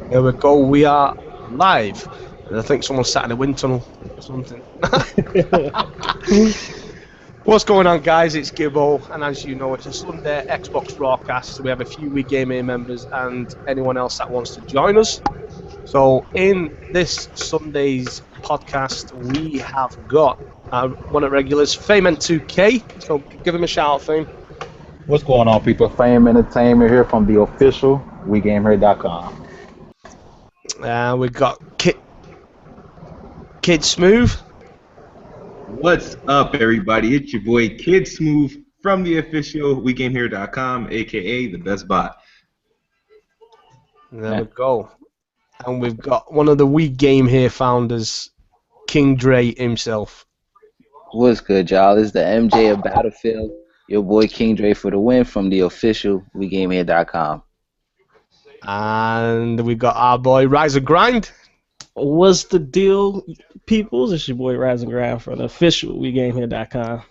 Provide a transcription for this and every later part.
Here we go. We are live. And I think someone sat in a wind tunnel or something. What's going on, guys? It's Gibbo, and as you know, it's a Sunday Xbox Rawcast. So we have a few We Game Here members and anyone else that wants to join us. So in this Sunday's podcast, we have got one of the regulars, Fame2K. So give him a shout out, Fame. What's going on, people? Fame Entertainment here from the official WeGameHere.com. We've got Kid Smooth. What's up, everybody? It's your boy Kid Smooth from the official WeGameHere.com, aka the best bot. There we go. And we've got one of the We Game Here founders, King Dre himself. What's good, y'all? This is the MJ of Battlefield. Your boy King Dre for the win from the official WeGameHere.com. And we got our boy Rise and Grind. What's the deal, peoples? It's your boy Rise and Grind for the official WeGameHere.com.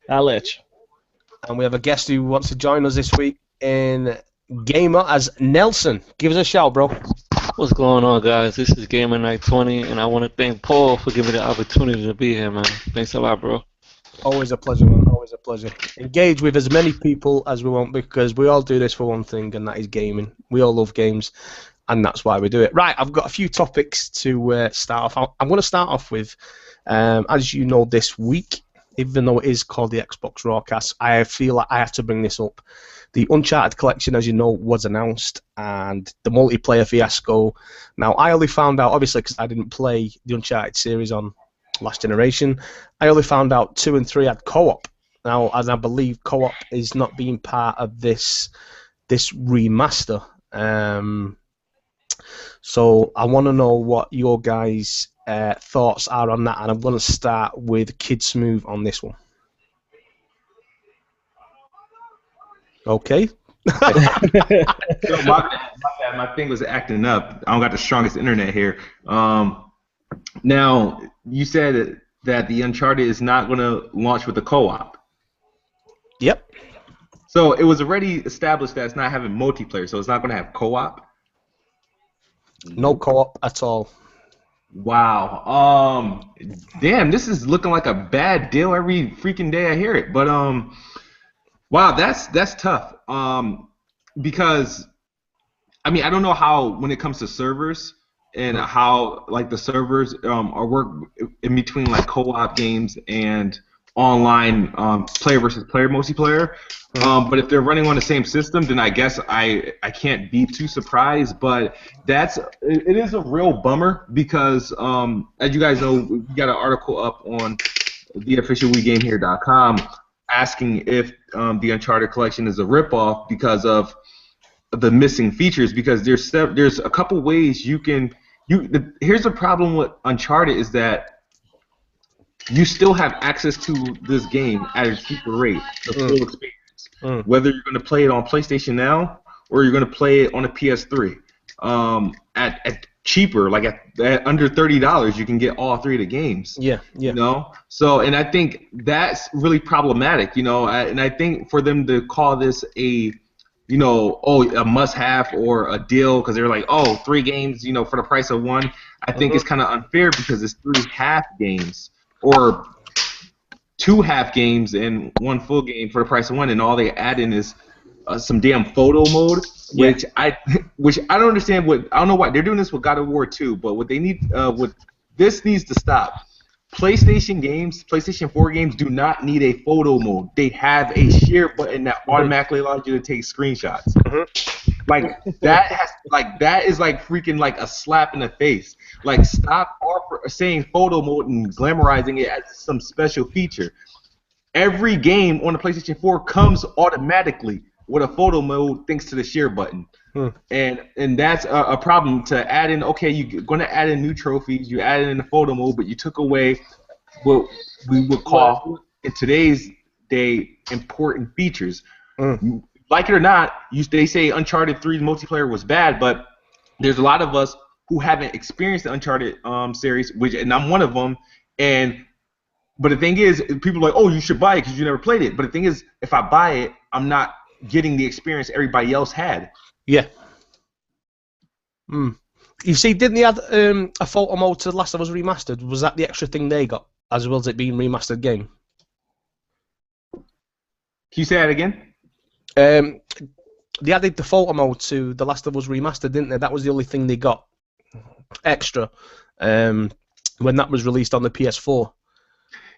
I'll let you. And we have a guest who wants to join us this week in Gamer as Nelson. Give us a shout, bro. What's going on, guys? This is Gamer Night 20, and I want to thank Paul for giving me the opportunity to be here, man. Thanks a lot, bro. Always a pleasure, man. Always a pleasure. Engage with as many people as we want because we all do this for one thing, and that is gaming. We all love games, and that's why we do it. Right, I've got a few topics to start off. I'm going to start off with, as you know, this week, even though it is called the Xbox Rawcast, I feel like I have to bring this up. The Uncharted collection, as you know, was announced, and the multiplayer fiasco. Now, I only found out, obviously, because I didn't play the Uncharted series on Last Generation, I only found out 2 and 3 had co-op. Now, as I believe co-op is not being part of this remaster. So I want to know what your guys' thoughts are on that, and I'm going to start with Kid Smooth on this one. Okay. So my thing was acting up. I don't got the strongest internet here. Now, you said that the Uncharted is not going to launch with the co-op. Yep. So it was already established that it's not having multiplayer, so it's not going to have co-op? No co-op at all. Wow. Damn, this is looking like a bad deal every freaking day I hear it. But wow, that's tough. Because I mean, I don't know how when it comes to servers and how like the servers are work in between like co-op games and online player versus player multiplayer. But if they're running on the same system, then I guess I can't be too surprised. But it is a real bummer because as you guys know, we got an article up on the official WeGameHere.com asking if the Uncharted collection is a ripoff because of the missing features. Because there's a couple ways you can here's the problem with Uncharted is that you still have access to this game at a cheaper rate, the full experience. Whether you're going to play it on PlayStation Now or you're going to play it on a PS3, at cheaper, like at under $30, you can get all 3 of the games. Yeah. You know, so and I think that's really problematic. You know, and I think for them to call this a a must-have or a deal because they're like, 3 games, for the price of 1. I think it's kind of unfair because it's 3 half games or 2 half games and 1 full game for the price of 1, and all they add in is some damn photo mode, which I don't understand. I don't know why they're doing this with God of War 2, but what they need, this needs to stop. PlayStation 4 games do not need a photo mode. They have a share button that automatically allows you to take screenshots. Like that is like freaking like a slap in the face. Like stop saying photo mode and glamorizing it as some special feature. Every game on the PlayStation 4 comes automatically with a photo mode thanks to the share button. And that's a problem to add in. Okay, you're going to add in new trophies, you added in the photo mode, but you took away what we would call in today's day important features. Like it or not, they say Uncharted 3's multiplayer was bad, but there's a lot of us who haven't experienced the Uncharted series, and I'm one of them. But the thing is, people are like, oh, you should buy it because you never played it. But the thing is, if I buy it, I'm not getting the experience everybody else had. Yeah. You see, didn't they add a photo mode to The Last of Us Remastered? Was that the extra thing they got, as well as it being remastered game? Can you say that again? They added the photo mode to The Last of Us Remastered, didn't they? That was the only thing they got extra when that was released on the PS4.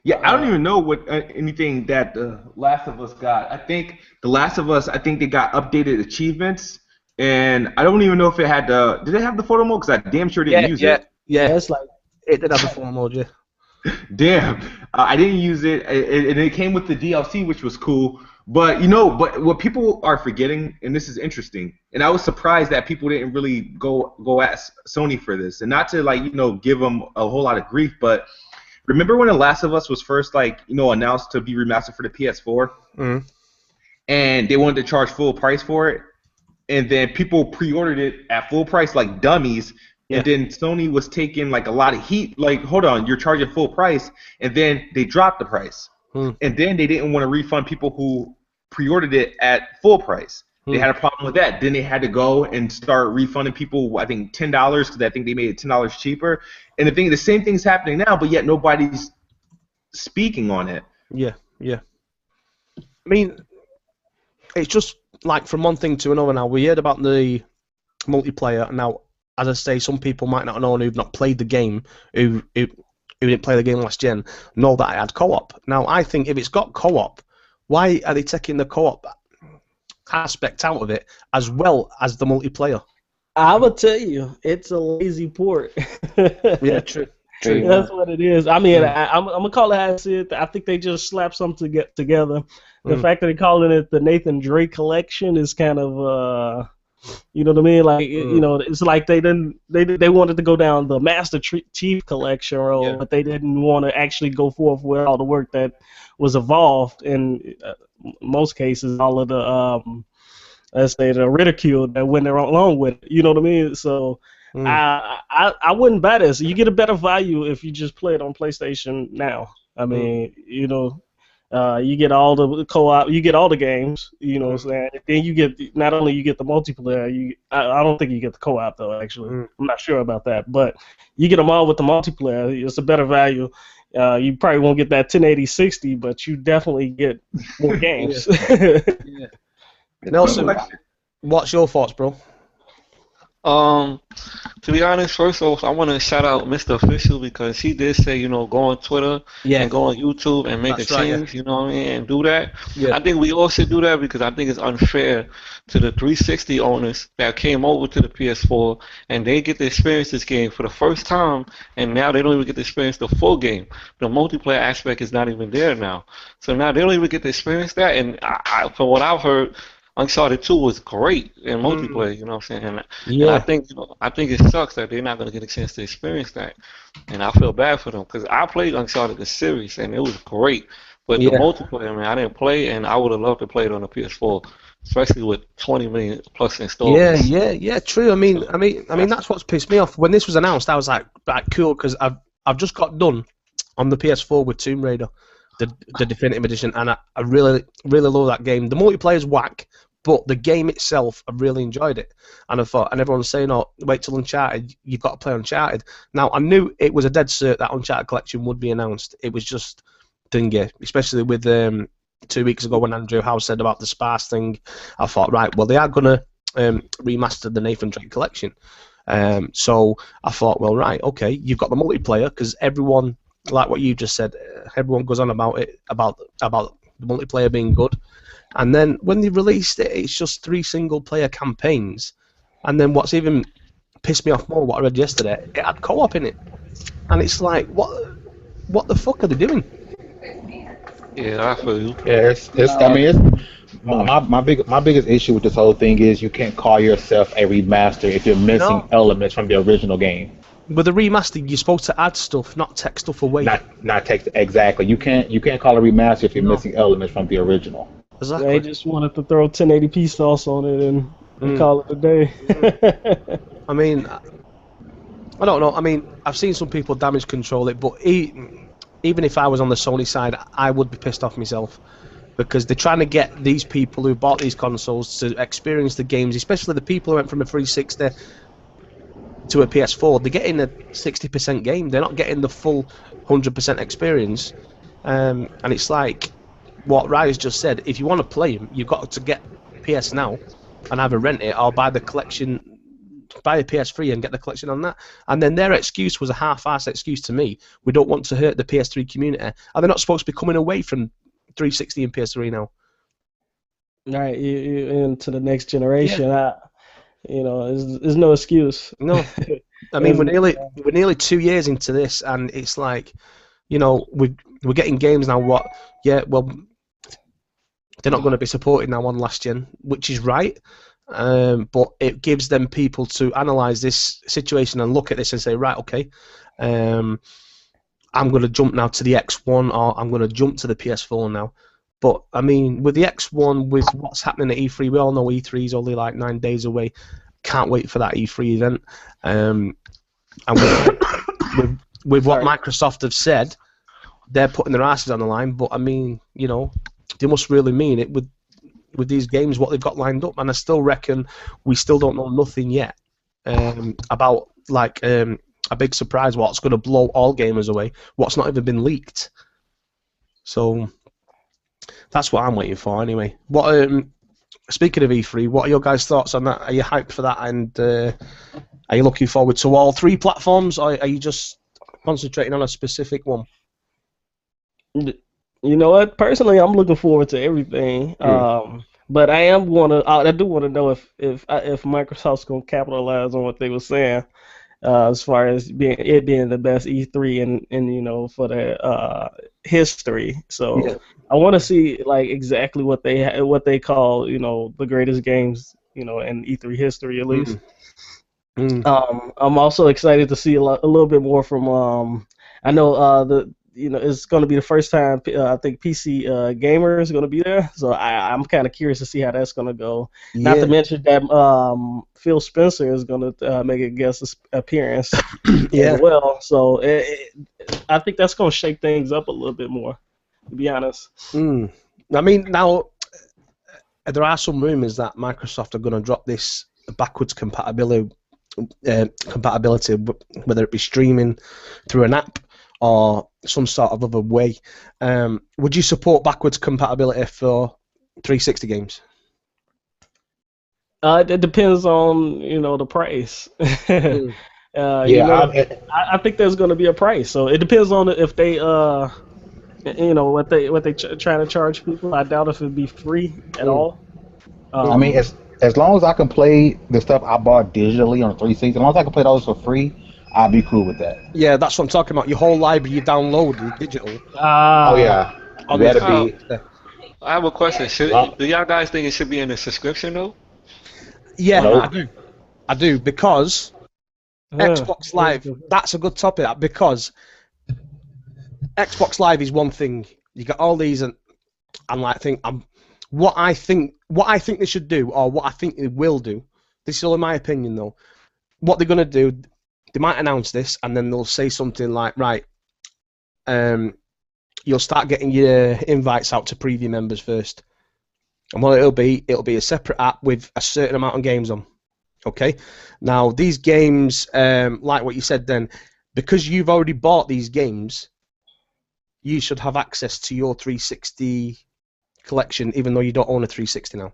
Yeah, I don't even know what anything that The Last of Us got. I think The Last of Us, they got updated achievements, and I don't even know if it had the. Did it have the photo mode? Because I damn sure didn't use it. Yeah, it's like it did have the photo mode, yeah. Damn, I didn't use it, and it came with the DLC, which was cool. But but what people are forgetting, and this is interesting, and I was surprised that people didn't really go at Sony for this, and not to give them a whole lot of grief, but remember when The Last of Us was first announced to be remastered for the PS4, and they wanted to charge full price for it, and then people pre-ordered it at full price like dummies. Yeah. And then Sony was taking a lot of heat, hold on, you're charging full price, and then they dropped the price. And then they didn't want to refund people who pre-ordered it at full price. They had a problem with that. Then they had to go and start refunding people, I think, $10, because I think they made it $10 cheaper. And the same thing's happening now, but yet nobody's speaking on it. Yeah. I mean, it's just from one thing to another now. We heard about the multiplayer. Now, as I say, some people might not know, who've not played the game, who didn't play the game last gen, know that it had co-op. Now, I think if it's got co-op, why are they taking the co-op aspect out of it as well as the multiplayer? I would tell you, it's a lazy port. Yeah, true. That's what it is. I mean, I'm gonna call it as it. I think they just slapped something to get together. The fact that they're calling it the Nathan Drake collection is kind of you know what I mean? It's like they wanted to go down the Master Chief collection road, but they didn't want to actually go forth with all the work that was involved in most cases, all of the let's say the ridicule that went along with it. You know what I mean? So I wouldn't buy this. You get a better value if you just play it on PlayStation Now. I mean, you get all the co-op, you get all the games, you know what I'm saying? Then you get, not only you get the multiplayer, I don't think you get the co-op though, actually. I'm not sure about that, but you get them all with the multiplayer. It's a better value. You probably won't get that 1080-60, but you definitely get more games. Yeah. Nelson, what's your thoughts, bro? To be honest, first off, I want to shout out Mr. Official because he did say, go on Twitter and go on YouTube and make a change, you know what I mean, and do that. Yeah. I think we all should do that because I think it's unfair to the 360 owners that came over to the PS4 and they get to experience this game for the first time, and now they don't even get to experience the full game. The multiplayer aspect is not even there now. So now they don't even get to experience that, and from what I've heard, Uncharted 2 was great in multiplayer, you know what I'm saying? And I think it sucks that they're not going to get a chance to experience that. And I feel bad for them because I played Uncharted the series and it was great. But the multiplayer, man, I didn't play, and I would have loved to play it on the PS4, especially with 20 million plus installments. Yeah, true. I mean, that's what's pissed me off. When this was announced, I was like cool, because I've just got done on the PS4 with Tomb Raider, the Definitive Edition, and I really love that game. The multiplayer's whack, but the game itself, I really enjoyed it. And I thought, and everyone's saying, "Oh, wait till Uncharted, you've got to play Uncharted." Now, I knew it was a dead cert that Uncharted collection would be announced. It was just thingy, especially with 2 weeks ago when Andrew Howe said about the Sparse thing. I thought, right, well, they are going to remaster the Nathan Drake collection. So I thought, well, right, okay, you've got the multiplayer, because everyone, like what you just said, everyone goes on about it, about the multiplayer being good. And then when they released it, it's just 3 single-player campaigns. And then what's even pissed me off more, what I read yesterday, it had co-op in it. And it's like, what the fuck are they doing? Yeah, I feel you. Yeah, my biggest issue with this whole thing is you can't call yourself a remaster if you're missing elements from the original game. With the remaster, you're supposed to add stuff, not take stuff away. Not take, exactly. You can't call a remaster if you're missing elements from the original. Exactly. They just wanted to throw 1080p sauce on it and call it a day. I mean, I don't know. I mean, I've seen some people damage control it, but even if I was on the Sony side, I would be pissed off myself, because they're trying to get these people who bought these consoles to experience the games, especially the people who went from a 360 to a PS4, they're getting a 60% game. They're not getting the full 100% experience. And it's like what Rise just said. If you want to play them, you've got to get PS Now and either rent it or buy the collection, buy a PS3 and get the collection on that. And then their excuse was a half-assed excuse to me. We don't want to hurt the PS3 community. Are they not supposed to be coming away from 360 and PS3 now? Right, you into the next generation. Yeah. There's no excuse. No, I mean we're nearly 2 years into this, and it's like, we're getting games now. What? Yeah, well, they're not going to be supported now on last gen, which is right. But it gives them people to analyze this situation and look at this and say, right, okay, I'm going to jump now to the X1, or I'm going to jump to the PS4 now. But, I mean, with the X1, with what's happening at E3, we all know E3 is only like 9 days away. Can't wait for that E3 event. And with what Microsoft have said, they're putting their asses on the line. But, I mean, they must really mean it with these games, what they've got lined up. And I still reckon we still don't know nothing yet about, like, a big surprise, what's going to blow all gamers away, what's not even been leaked. So that's what I'm waiting for, anyway. What? Speaking of E3, what are your guys' thoughts on that? Are you hyped for that? And are you looking forward to all three platforms, or are you just concentrating on a specific one? You know what? Personally, I'm looking forward to everything. But I do want to know if Microsoft's going to capitalize on what they were saying, as far as being the best E3 in for the history. So yeah. I want to see like exactly what they call the greatest games in E3 history at least. I'm also excited to see a little bit more from I know it's going to be the first time I think PC Gamer is going to be there, so I'm kind of curious to see how that's going to go. Yeah. Not to mention that Phil Spencer is going to make a guest appearance as well. So I think that's going to shake things up a little bit more, to be honest. I mean, now there are some rumors that Microsoft are going to drop this backwards compatibility, whether it be streaming through an app or some sort of other way. Would you support backwards compatibility for 360 games? It depends on the price. I think there's going to be a price, so it depends on if they what they trying to charge people. I doubt if it'd be free at all. I mean, as long as I can play the stuff I bought digitally on 360, as long as I can play those for free, I'd be cool with that. Yeah, that's what I'm talking about. Your whole library you download digital. Oh yeah. I have a question. Do y'all guys think it should be in a subscription though? Yeah, nope. I do because Xbox Live. That's a good topic. Because Xbox Live is one thing. You got all these, and what I think they should do, or what I think they will do. This is only my opinion though. What they're gonna do. They might announce this, and then they'll say something like, right, you'll start getting your invites out to preview members first. And what it'll be a separate app with a certain amount of games on. Okay? Now, these games, like what you said then, because you've already bought these games, you should have access to your 360 collection, even though you don't own a 360 now.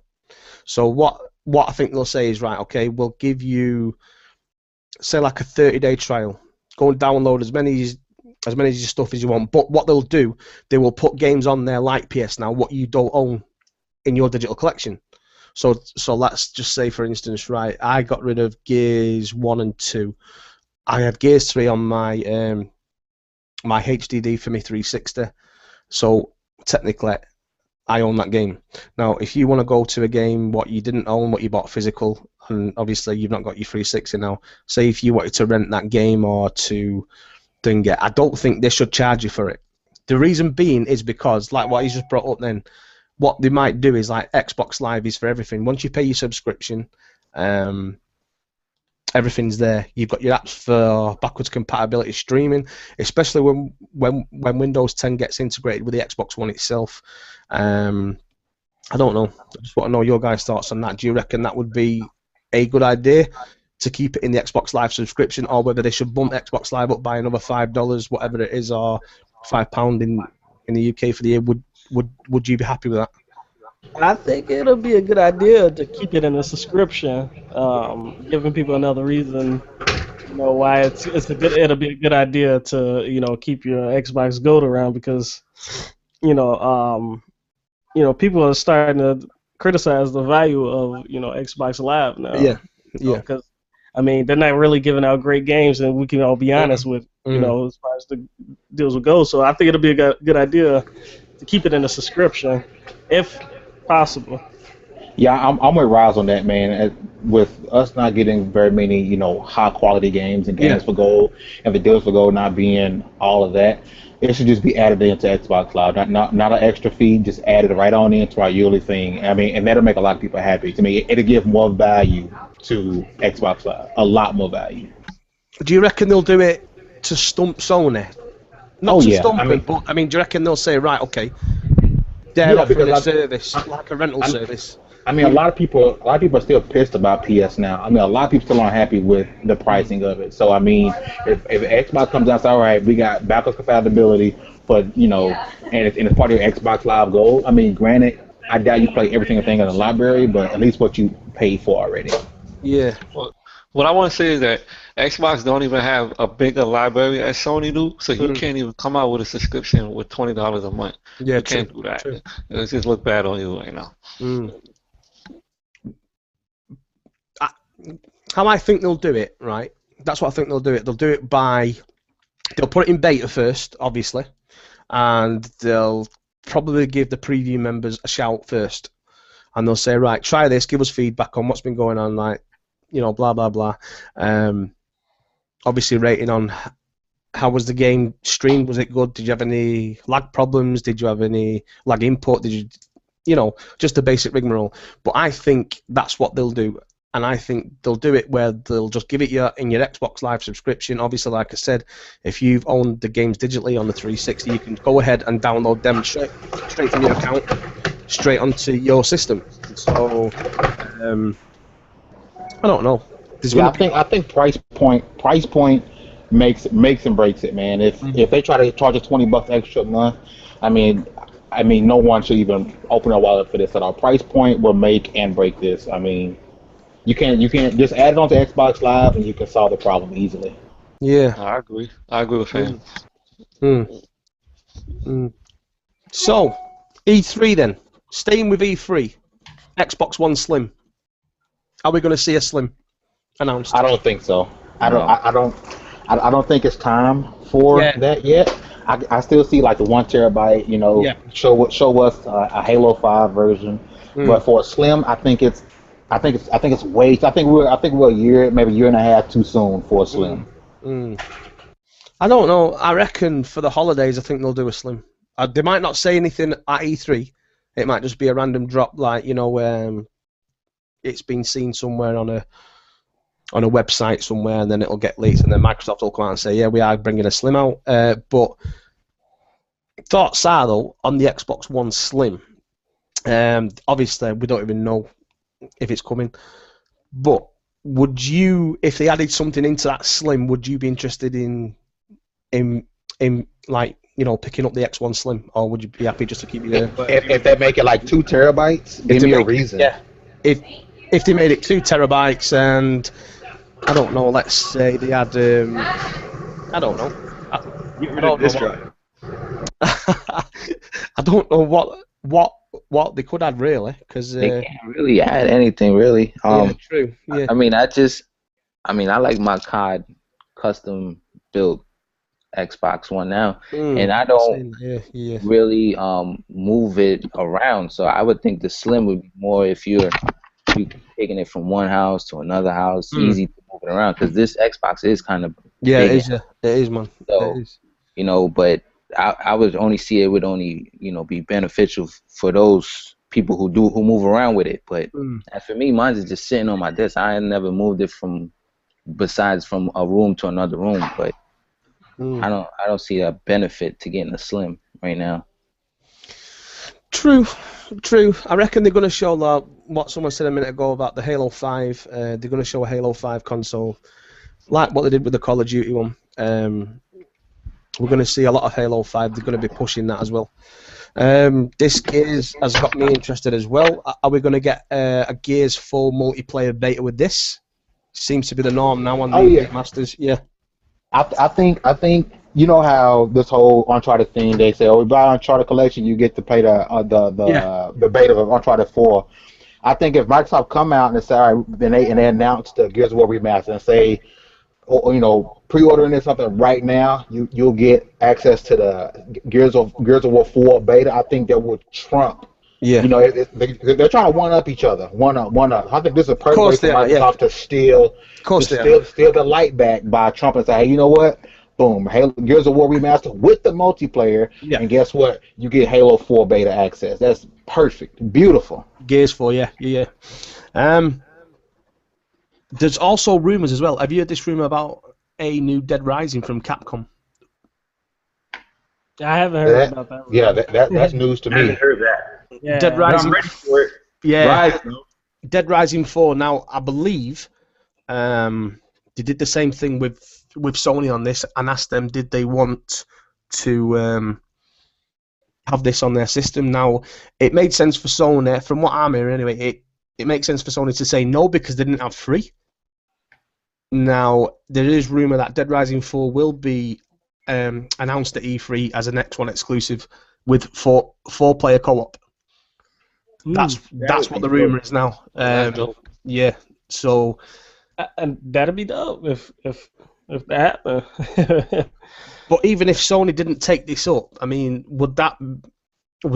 So what I think they'll say is, right, okay, we'll give you, say, like a 30-day trial. Go and download as many stuff as you want. But what they'll do, they will put games on there like PS Now, what you don't own in your digital collection. So let's just say, for instance, right, I got rid of Gears 1 and 2. I had Gears 3 on my my HDD for my 360. So technically, I own that game. Now, if you want to go to a game what you didn't own, what you bought physical, and obviously you've not got your 360 now, say if you wanted to rent that game or to thing it, I don't think they should charge you for it. The reason being is because, like what you just brought up then, what they might do is like Xbox Live is for everything. Once you pay your subscription, everything's there. You've got your apps for backwards compatibility streaming, especially when Windows 10 gets integrated with the Xbox One itself. I don't know. I just want to know your guys' thoughts on that. Do you reckon that would be a good idea? to keep it in the Xbox Live subscription, or whether they should bump Xbox Live up by another $5, whatever it is, or £5 in the UK for the year. Would you be happy with that? I think it'll be a good idea to keep it in a subscription, giving people another reason, why it'll be a good idea to keep your Xbox Gold around, because people are starting to criticize the value of Xbox Live now. Yeah. Because they're not really giving out great games, and we can all be honest with as far as the deals will go. So I think it'll be a good idea to keep it in a subscription, if possible. Yeah, I'm with Rise on that, man. With us not getting very many, high quality games and games for gold, and the deals for gold not being all of that, it should just be added into Xbox Live, not an extra fee, just added right on into our yearly thing. And that'll make a lot of people happy. To me, it'll give more value to Xbox Live, a lot more value. Do you reckon they'll do it to stump Sony? Not stump them, but do you reckon they'll say, right, okay, they're offering a service, like a rental service? A lot of people are still pissed about PS now. A lot of people still aren't happy with the pricing of it. So if Xbox comes out and says, all right, we got backwards compatibility, but and it's part of your Xbox Live Gold. Granted, I doubt you play every single thing in the library, but at least what you paid for already. Yeah. Well, what I want to say is that Xbox don't even have a bigger library as Sony do, so you can't even come out with a subscription with $20 a month. Yeah, you can't do that. It just look bad on you right now. How I think they'll do it, right? That's what I think they'll do it. They'll do it they'll put it in beta first, obviously, and they'll probably give the preview members a shout first, and they'll say, right, try this, give us feedback on what's been going on, like, blah blah blah. Obviously, rating on how was the game streamed? Was it good? Did you have any lag problems? Did you have any lag input? Did you, just the basic rigmarole? But I think that's what they'll do. And I think they'll do it where they'll just give it you in your Xbox Live subscription. Obviously, like I said, if you've owned the games digitally on the 360, you can go ahead and download them straight from your account, straight onto your system. So, I don't know. I think price point makes and breaks it, man. If they try to charge us $20 extra a month, no one should even open a wallet for this at all. Price point will make and break this. You can't just add it onto Xbox Live and you can solve the problem easily. Yeah, I agree with him. So, E3 then. Staying with E3, Xbox One Slim. Are we going to see a Slim announced? I don't think so. I don't think it's time for that yet. I still see like the 1 terabyte. Show us a Halo 5 version. But for a Slim, I think it's way. I think we're a year, maybe a year and a half too soon for a Slim. I don't know. I reckon for the holidays, I think they'll do a Slim. They might not say anything at E3. It might just be a random drop, like it's been seen somewhere on a website somewhere, and then it'll get leaked, and then Microsoft will come out and say, yeah, we are bringing a Slim out. But thoughts are, though, on the Xbox One Slim. Obviously, we don't even know if it's coming. But would you, if they added something into that Slim, would you be interested in like, picking up the X1 Slim, or would you be happy just to keep it there? If they make it like 2 terabytes, give me a reason. Yeah. If they made it 2 terabytes and I don't know, let's say they had I don't know. Get rid of this drive. I don't know what they could add really, because they can't really add anything really. Yeah, true. Yeah. I like my COD custom built Xbox One now, and I don't really move it around. So I would think the Slim would be more if you're taking it from one house to another house, easy to move it around, because this Xbox is kind of big. It is, man. So, it is. But I would only see it would only be beneficial for those people who move around with it. But as for me, mine is just sitting on my desk. I never moved it besides from a room to another room. But I don't see a benefit to getting a Slim right now. True. I reckon they're going to show what someone said a minute ago about the Halo 5. They're going to show a Halo 5 console, like what they did with the Call of Duty one. We're going to see a lot of Halo 5. They're going to be pushing that as well. This Gears has got me interested as well. Are we going to get a Gears 4 multiplayer beta with this? Seems to be the norm now on the Masters. Yeah. I think you know how this whole Uncharted thing, they say, oh, we buy Uncharted collection, you get to play the beta of Uncharted 4. I think if Microsoft come out and say, all right, then they announce the Gears of War remaster and say, pre-ordering this something right now, you'll get access to the Gears of War 4 beta. I think that would trump. Yeah. They're trying to one up each other. One up. I think this is a perfect way for Microsoft to steal the light back by Trump and say, hey, you know what? Boom, Gears of War remaster with the multiplayer, and guess what? You get Halo 4 beta access. That's perfect, beautiful. Gears 4, yeah. There's also rumors as well. Have you heard this rumor about a new Dead Rising from Capcom? I haven't heard about that. Yeah, that's news to me. I haven't heard that. Yeah. Dead Rising. I'm ready for it. Yeah. Dead Rising 4. Now, I believe they did the same thing with Sony on this and asked them, did they want to have this on their system? Now, it made sense for Sony, from what I'm hearing anyway, it makes sense for Sony to say no because they didn't have free. Now, there is rumour that Dead Rising 4 will be announced at E3 as an X1 exclusive with four-player co-op. That's what the rumour is now. Yeah, so... And that'd be dope if that happened. But even if Sony didn't take this up, I mean, would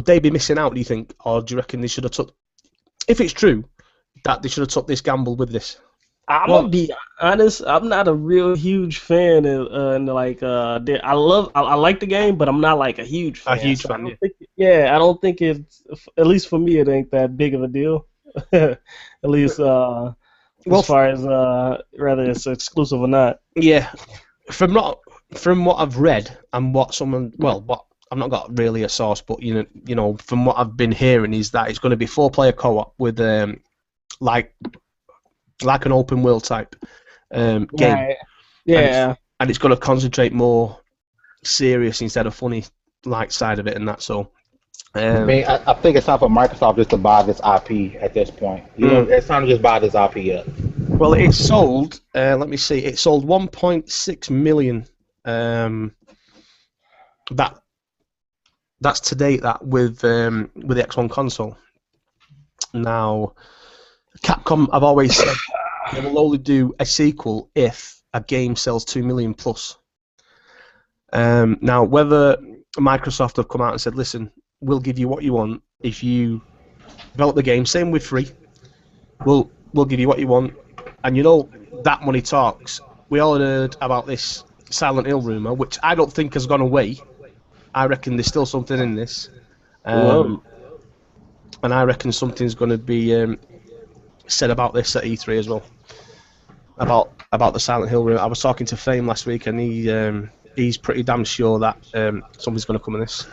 they be missing out, do you think? Or do you reckon they should have took... If it's true that they should have took this gamble with this? I'm gonna be honest. I'm not a real huge fan of I like the game, but I'm not like a huge fan. I don't think it's, at least for me, it ain't that big of a deal. At least as far as whether it's exclusive or not. Yeah, from what I've read and what I've not got really a source, but from what I've been hearing is that it's going to be 4-player co-op with like an open world type game. Right. Yeah. And it's going to concentrate more serious instead of funny side of it and that. So. I think it's time for Microsoft just to buy this IP at this point. It's time to just buy this IP up. Well, it sold. Let me see. It sold 1.6 million. That's to date. That with the X1 console. Now, Capcom, I've always said they will only do a sequel if a game sells 2 million plus. Now, whether Microsoft have come out and said, listen, we'll give you what you want if you develop the game, same with free. We'll give you what you want. And that money talks. We all heard about this Silent Hill rumour, which I don't think has gone away. I reckon there's still something in this. And I reckon something's going to be said about this at E3 as well. About the Silent Hill rumour. I was talking to Fame last week, and he's pretty damn sure that something's going to come in this.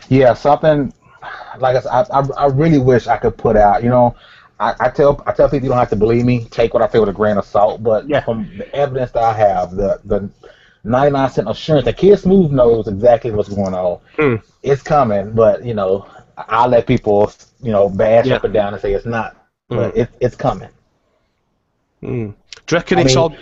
Yeah, something like I really wish I could put out. I tell people you don't have to believe me. Take what I say with a grain of salt. But from the evidence that I have, the 99% assurance that Kid Smooth knows exactly what's going on. It's coming, but I'll let people bash up and down and say it's not. But it's coming. Do you reckon it's not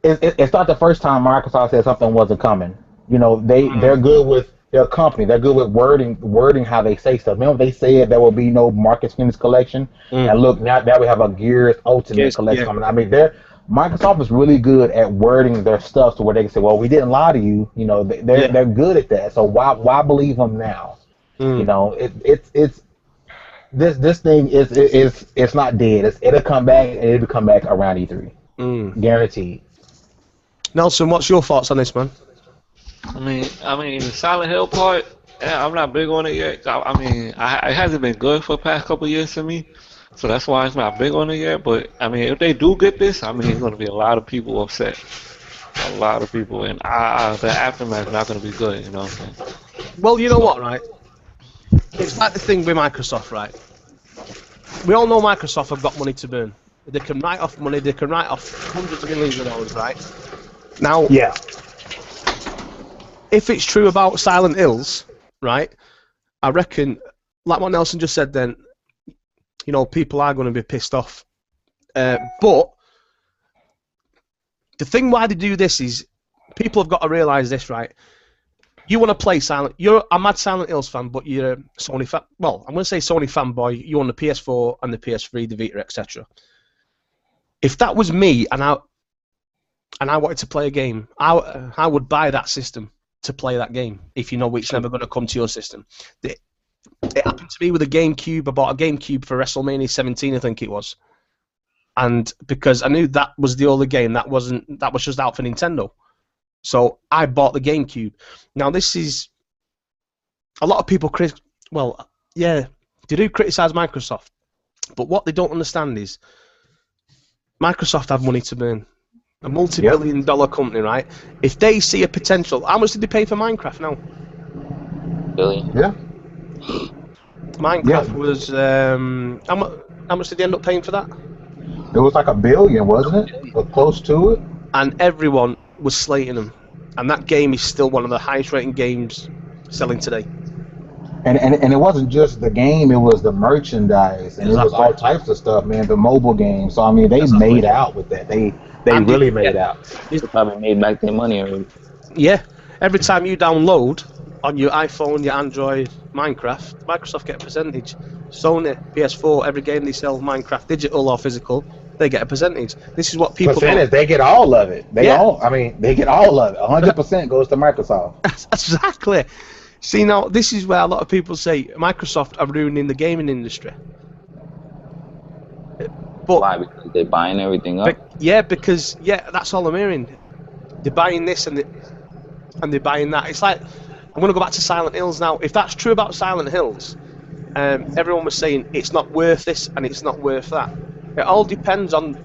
the first time Microsoft said something wasn't coming. They're good with their company. They're good with wording how they say stuff. Remember they said there will be no Marcus Phoenix collection, and look now we have a Gears Ultimate collection coming. I mean, Microsoft is really good at wording their stuff to where they can say, well, we didn't lie to you. They're good at that. So why believe them now? It's this thing is not dead. It'll come back, and it'll come back around E3. Guaranteed. Nelson, what's your thoughts on this, man? I mean, the Silent Hill part, I'm not big on it yet. It hasn't been good for the past couple of years for me, so that's why it's not big on it yet. But if they do get this, it's going to be a lot of people upset, a lot of people, and the aftermath is not going to be good. You know what I'm saying? Well, you know what, right? It's like the thing with Microsoft, right? We all know Microsoft have got money to burn. They can write off money. They can write off hundreds of millions of dollars, right? Now, Yeah. If it's true about Silent Hills, right? I reckon, like what Nelson just said, then, you know, people are going to be pissed off. But the thing why they do this is people have got to realise this, right? You want to play you're a mad Silent Hills fan, but you're a Sony fan. Well, I'm going to say Sony fanboy. You own the PS4 and the PS3, the Vita, etc. If that was me and I wanted to play a game, I would buy that system to play that game if you know it's never going to come to your system. It happened to me with a GameCube. I bought a GameCube for WrestleMania 17, I think it was, and because I knew that was the only game that was just out for Nintendo. So I bought the GameCube. Now this is a lot of people they do criticize Microsoft, but what they don't understand is Microsoft have money to burn. A multi-billion-dollar company, right? If they see a potential, how much did they pay for Minecraft now? Billion. Yeah. Minecraft was how much did they end up paying for that? It was like $1 billion, wasn't it? Or close to it. And everyone was slating them, and that game is still one of the highest-rating games selling today. And it wasn't just the game; it was the merchandise, and it was all types of stuff, man. The mobile game. So I mean, they made out with that. They really made out. They probably made back their money already. Yeah. Every time you download on your iPhone, your Android, Minecraft, Microsoft get a percentage. Sony, PS4, every game they sell, Minecraft, digital or physical, they get a percentage. This is what people. Percentage, they get all of it. They get all of it. 100% goes to Microsoft. Exactly. See, now this is where a lot of people say Microsoft are ruining the gaming industry. But why? Because they're buying everything up. Because that's all I'm hearing. They're buying this and they're buying that. It's like, I'm going to go back to Silent Hills now. If that's true about Silent Hills, everyone was saying it's not worth this and it's not worth that. It all depends on,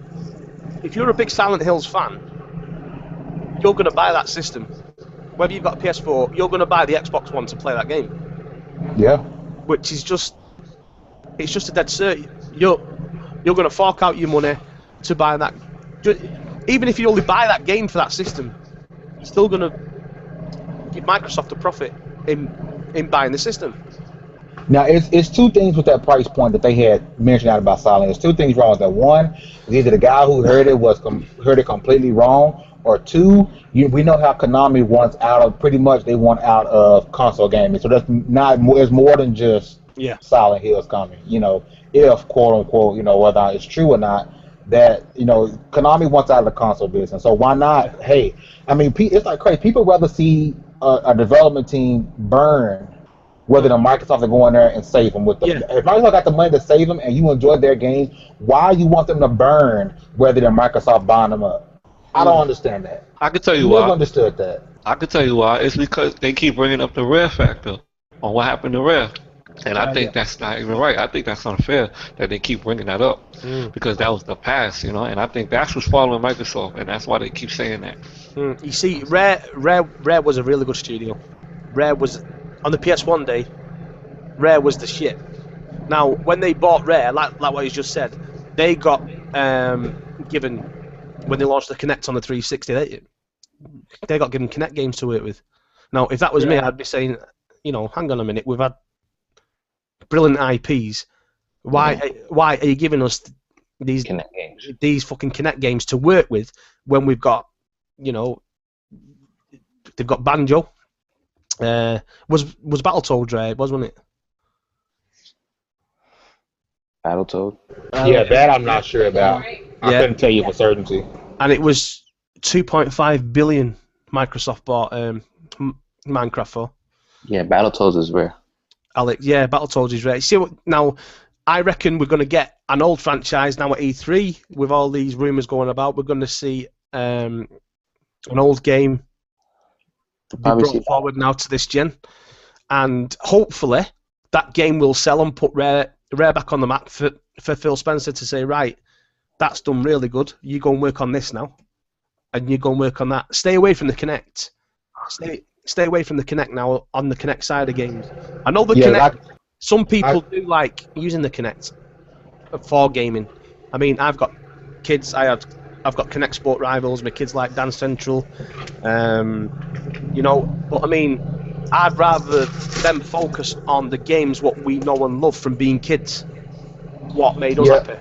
if you're a big Silent Hills fan, you're going to buy that system. Whether you've got a PS4, you're going to buy the Xbox One to play that game. Yeah. Which is just, it's just a dead cert. You're going to fork out your money to buy that. Even if you only buy that game for that system, you're still going to give Microsoft a profit in buying the system. Now, it's two things with that price point that they had mentioned out about Silent. There's two things wrong with that. One, either the guy who heard it completely wrong, or two, we know how Konami wants out of, pretty much they want out of console gaming. So that's it's more than just Silent Hills coming. You know, if quote unquote, you know, whether it's true or not, that, you know, Konami wants out of the console business. So why not? Hey, I mean, it's like crazy. People rather see a development team burn whether than Microsoft to go in there and save them with them. If Microsoft got the money to save them and you enjoy their games, why you want them to burn whether than Microsoft buying them up? I don't understand that. I can tell you why. Never understood that. I can tell you why. It's because they keep bringing up the Rare factor on what happened to Rare. And I think that's not even right. I think that's unfair that they keep bringing that up because that was the past, you know. And I think that's what's following Microsoft, and that's why they keep saying that. You see, Rare was a really good studio. Rare was, on the PS1 day, Rare was the shit. Now, when they bought Rare, like what you just said, they got given, when they launched the Kinect on the 360, they got given Kinect games to work with. Now, if that was me, I'd be saying, you know, hang on a minute, we've had brilliant IPs. Why are you giving us these fucking Kinect games to work with when we've got, you know, they've got Banjo. Was Battletoads Rare, wasn't it? Battletoad? Yeah, that I'm not sure about. I couldn't tell you for certainty. And it was 2.5 billion Microsoft bought Minecraft for. Yeah, Battletoads is Rare. Alex, yeah, Battletoads is Rare. See, now, I reckon we're going to get an old franchise now at E3 with all these rumours going about. We're going to see an old game be brought forward now to this gen, and hopefully that game will sell and put Rare back on the map for Phil Spencer to say, right, that's done really good. You go and work on this now, and you go and work on that. Stay away from the Kinect. Stay away from the Kinect now on the Kinect side of games. I know the Kinect. some people do like using the Kinect for gaming. I mean, I've got kids. I've got Kinect Sport Rivals. My kids like Dance Central. You know, but I mean, I'd rather them focus on the games what we know and love from being kids. What made us happy.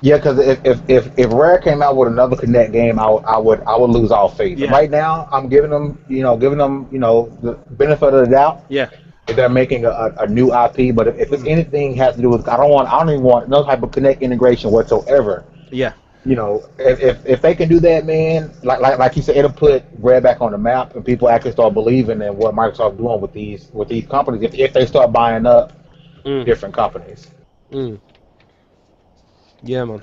Yeah, because if Rare came out with another Kinect game, I would lose all faith. Yeah. Right now, I'm giving them the benefit of the doubt. Yeah. If they're making a new IP, but if it's anything has to do with, I don't even want no type of Kinect integration whatsoever. Yeah. You know, if they can do that, man, like you said, it'll put Rare back on the map, and people actually start believing in what Microsoft's doing with these companies. If they start buying up different companies. Yeah, man.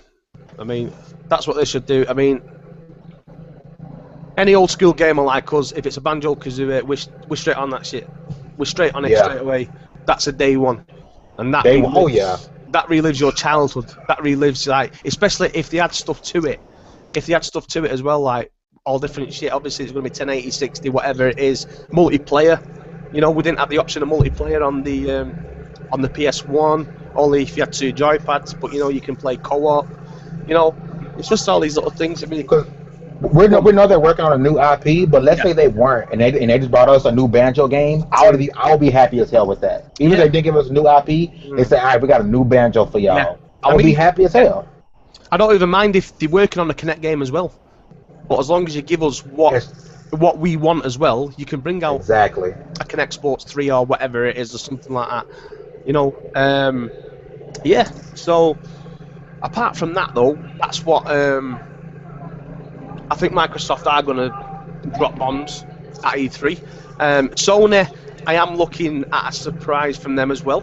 I mean, that's what they should do. I mean, any old school gamer like us, if it's a Banjo-Kazooie, we're straight on that shit. We're straight on it straight away. That's a day one, and that that relives your childhood. That relives, like, especially if they add stuff to it. If they add stuff to it as well, like all different shit. Obviously, it's going to be 1080, 60, whatever it is. Multiplayer. You know, we didn't have the option of multiplayer on the PS1. Only if you had 2 joypads, but you know you can play co-op. You know, it's just all these little things. I mean, we know they're working on a new IP, but let's say they weren't, and they just brought us a new Banjo game. I would be happy as hell with that. Even if they didn't give us a new IP, they say, all right, we got a new Banjo for y'all. Yeah. I would be happy as hell. I don't even mind if they're working on a Kinect game as well, but as long as you give us what we want as well, you can bring out a Kinect Sports 3 or whatever it is or something like that. You know, yeah. So apart from that, though, that's what I think Microsoft are going to drop bombs at E3. Sony, I am looking at a surprise from them as well.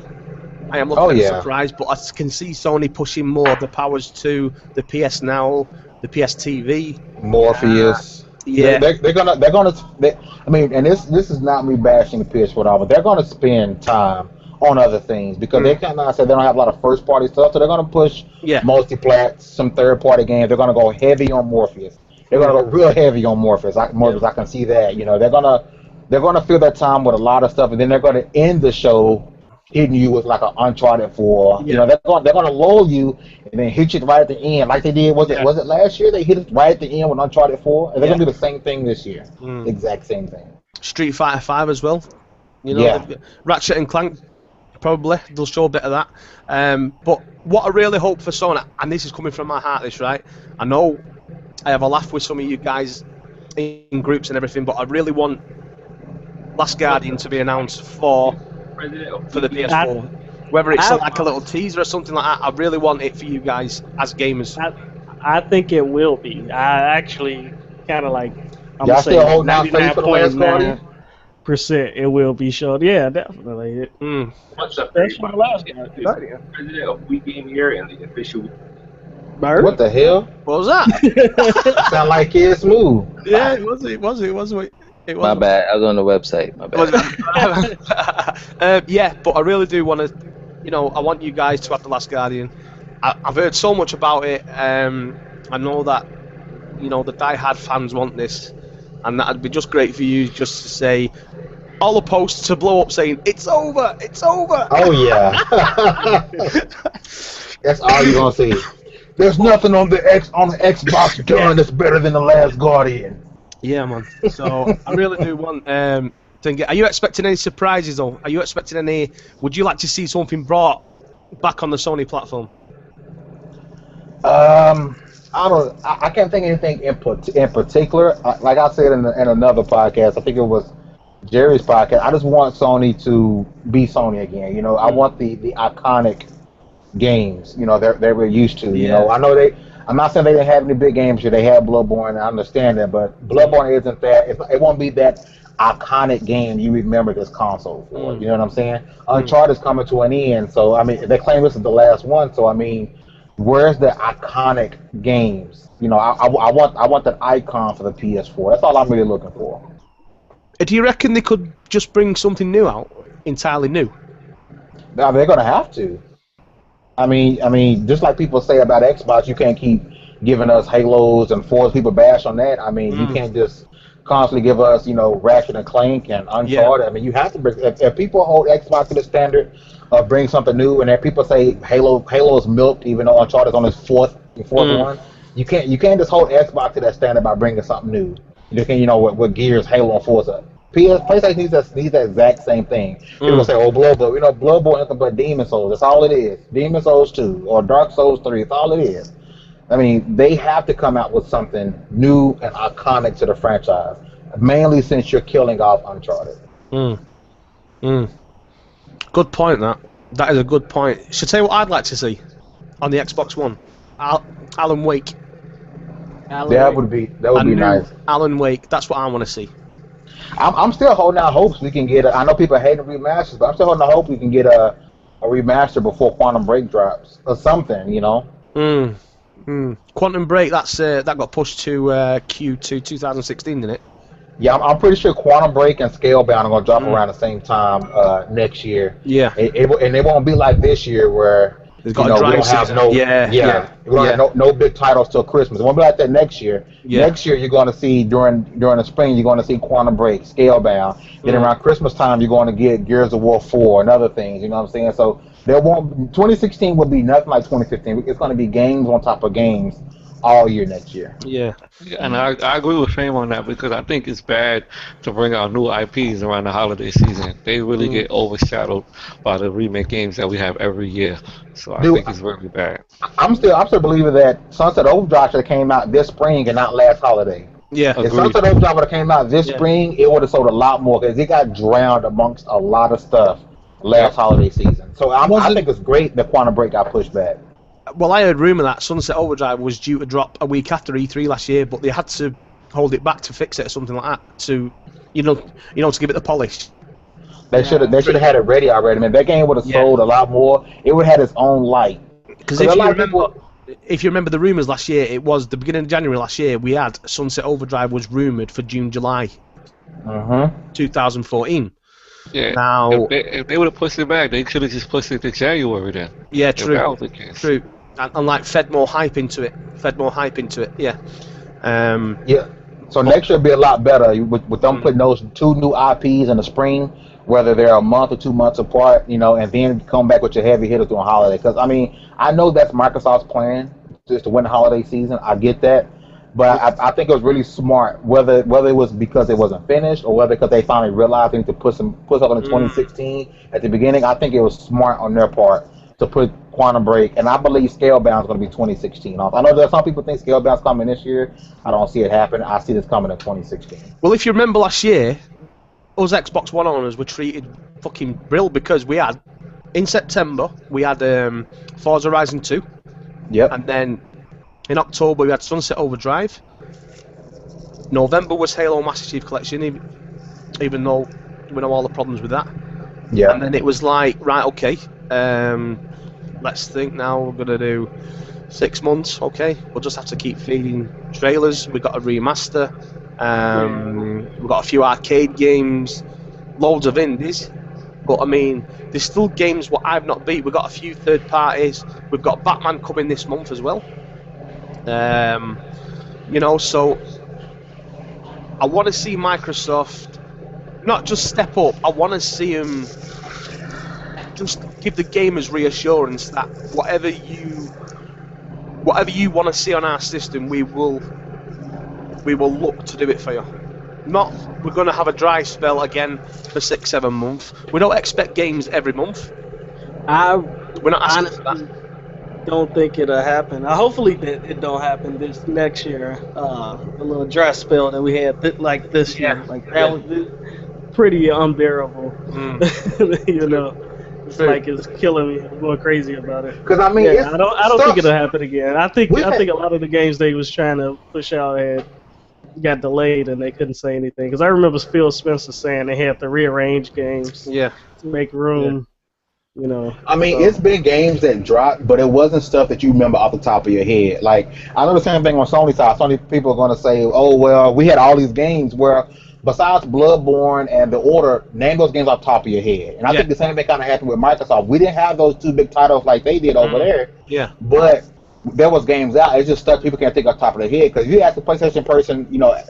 I am looking at a surprise, but I can see Sony pushing more of the powers to the PS Now, the PS TV, Morpheus. Yeah, they're gonna. I mean, and this is not me bashing the PS4, but they're gonna spend time on other things because they kind of said they don't have a lot of first party stuff, so they're gonna push multi-plat, some third party games. They're gonna go heavy on Morpheus. They're gonna go real heavy on Morpheus. I can see that. You know, they're gonna fill that time with a lot of stuff, and then they're gonna end the show hitting you with like an Uncharted 4. You know, they're gonna lull you and then hit you right at the end, like they did. Was it last year? They hit it right at the end with Uncharted 4, and they're gonna do the same thing this year. Exact same thing. Street Fighter 5 as well. You know, Ratchet and Clank. Probably they'll show a bit of that, but what I really hope for Sony, and this is coming from my heart, I know I have a laugh with some of you guys in groups and everything, but I really want Last Guardian to be announced for the PS4. Whether it's like a little teaser or something like that, I really want it for you guys as gamers. I think it will be. I actually kind of like. Y'all still holding out faith for the Last Guardian? It will be shown. Yeah, definitely. What's up, everybody? President of We Game here and the official. Bird? What the hell? What was that? Sound like Kid Smooth. Yeah, it was. My bad. I was on the website. My bad. Yeah, but I really do want to. You know, I want you guys to have The Last Guardian. I've heard so much about it. I know that the die-hard fans want this, and that'd be just great for you just to say. All the posts to blow up saying it's over. Oh yeah, that's all you're gonna see. There's nothing on the Xbox done that's better than The Last Guardian. Yeah, man. So I really do want to get. Are you expecting any surprises though? Are you expecting any? Would you like to see something brought back on the Sony platform? I can't think of anything in particular. Like I said in another podcast, I think it was Jerry's podcast. I just want Sony to be Sony again. You know, I want the iconic games. You know, they were used to. You know, I know I'm not saying they didn't have any big games here. They had Bloodborne. I understand that, but Bloodborne isn't that. It won't be that iconic game you remember this console for. You know what I'm saying? Uncharted is coming to an end, so I mean, they claim this is the last one. So I mean, where's the iconic games? You know, I want that icon for the PS4. That's all I'm really looking for. Do you reckon they could just bring something new out, entirely new? No, they're gonna have to. I mean, just like people say about Xbox, you can't keep giving us Halos and Forza. People bash on that. I mean, you can't just constantly give us, Ratchet and Clank and Uncharted. I mean, you have to bring. If people hold Xbox to the standard of bring something new, and then people say Halo is milked, even though Uncharted is on its fourth one, you can't just hold Xbox to that standard by bringing something new. You can, with Gears, Halo, and Forza. PlayStation needs that exact same thing. People say, Bloodborne. Bloodborne is nothing but Demon Souls. That's all it is. Demon Souls 2 or Dark Souls 3. That's all it is. I mean, they have to come out with something new and iconic to the franchise, mainly since you're killing off Uncharted. Good point, that is a good point. Should I tell you what I'd like to see on the Xbox One? Alan Wake. That would be nice. Alan Wake, that's what I want to see. I'm still holding out hopes we can get I know people hate the remasters, but I'm still holding out hope we can get a remaster before Quantum Break drops or something, Quantum Break, that got pushed to Q2 2016, didn't it? Yeah, I'm pretty sure Quantum Break and Scalebound are going to drop around the same time next year. Yeah. And they won't be like this year where we don't have no big titles till Christmas. It won't be like that next year. Yeah. Next year, you're going to see during the spring, you're going to see Quantum Break, Scalebound. Then around Christmas time, you're going to get Gears of War 4 and other things. You know what I'm saying? So 2016 will be nothing like 2015. It's going to be games on top of games all year next year. Yeah, and I agree with Fame on that because I think it's bad to bring out new IPs around the holiday season. They really get overshadowed by the remake games that we have every year. So I think it's really bad. I'm still believing that Sunset Overdrive should have came out this spring and not last holiday. Yeah, if Sunset Overdrive would have came out this spring, it would have sold a lot more because it got drowned amongst a lot of stuff last holiday season. So I think it's great that Quantum Break got pushed back. Well, I heard rumour that Sunset Overdrive was due to drop a week after E3 last year, but they had to hold it back to fix it or something like that to, to give it the polish. They should have had it ready already. Man, that game would have sold a lot more. It would have had its own light. Because if you remember the rumours last year, it was the beginning of January last year. We had Sunset Overdrive was rumoured for June, July, 2014. Yeah. Now, if they would have pushed it back, they should have just pushed it to January then. Yeah, true. True. And fed more hype into it. Yeah. Yeah. So next year will be a lot better with them putting those two new IPs in the spring, whether they're a month or 2 months apart, and then come back with your heavy hitters during holiday. Because I know that's Microsoft's plan, just to win the holiday season. I get that. But I think it was really smart, whether it was because it wasn't finished or whether because they finally realized they need to put something in 2016 at the beginning. I think it was smart on their part to put Quantum Break, and I believe Scalebound is going to be 2016. I know that some people think Scalebound's coming this year. I don't see it happen. I see this coming in 2016. Well, if you remember last year, us Xbox One owners were treated fucking brilliant because we had, in September, we had Forza Horizon 2. Yep. And then in October, we had Sunset Overdrive. November was Halo Master Chief Collection, even though we know all the problems with that. Yeah. And then it was like, right, okay, let's think now, we're going to do 6 months, okay. We'll just have to keep feeding trailers. We've got a remaster. We've got a few arcade games, loads of indies. But, there's still games what I've not beat. We've got a few third parties. We've got Batman coming this month as well. So I want to see Microsoft not just step up. I want to see them just give the gamers reassurance that whatever you want to see on our system, we will look to do it for you. Not we're going to have a dry spell again for 6-7 months. We don't expect games every month. We're not asking for that. Don't think it'll happen. Hopefully that it don't happen this next year. A little dry spell that we had this year, that was pretty unbearable. It's like it's killing me. I'm going crazy about it. Because I don't think it'll happen again. I think a lot of the games they was trying to push out got delayed and they couldn't say anything. Because I remember Phil Spencer saying they had to rearrange games to make room. Yeah. It's been games that dropped, but it wasn't stuff that you remember off the top of your head. Like, I know the same thing on Sony's side. Sony people are going to say, oh, well, we had all these games where, besides Bloodborne and The Order, name those games off the top of your head. And I think the same thing kind of happened with Microsoft. We didn't have those two big titles like they did over there. Yeah. But there was games out. It's just stuff people can't think off the top of their head. Because if you ask the PlayStation person,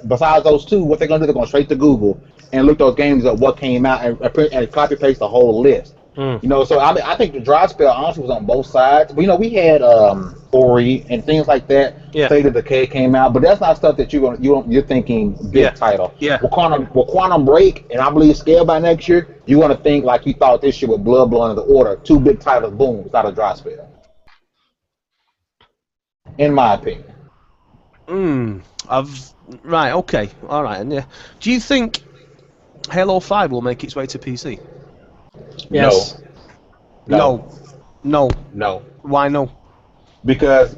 besides those two, what they're gonna do? They're gonna straight to Google and look those games up, what came out, and copy paste the whole list. So I think the dry spell honestly was on both sides. But we had Ori and things like that. State of Decay came out, but that's not stuff that you're thinking big title. With Quantum Break and I believe Scale by next year, you want to think like you thought this shit with Blood in the Order, two big titles, boom, without a dry spell. In my opinion. Right. Okay. All right. And yeah, do you think Halo 5 will make its way to PC? Yes. No. Why no? Because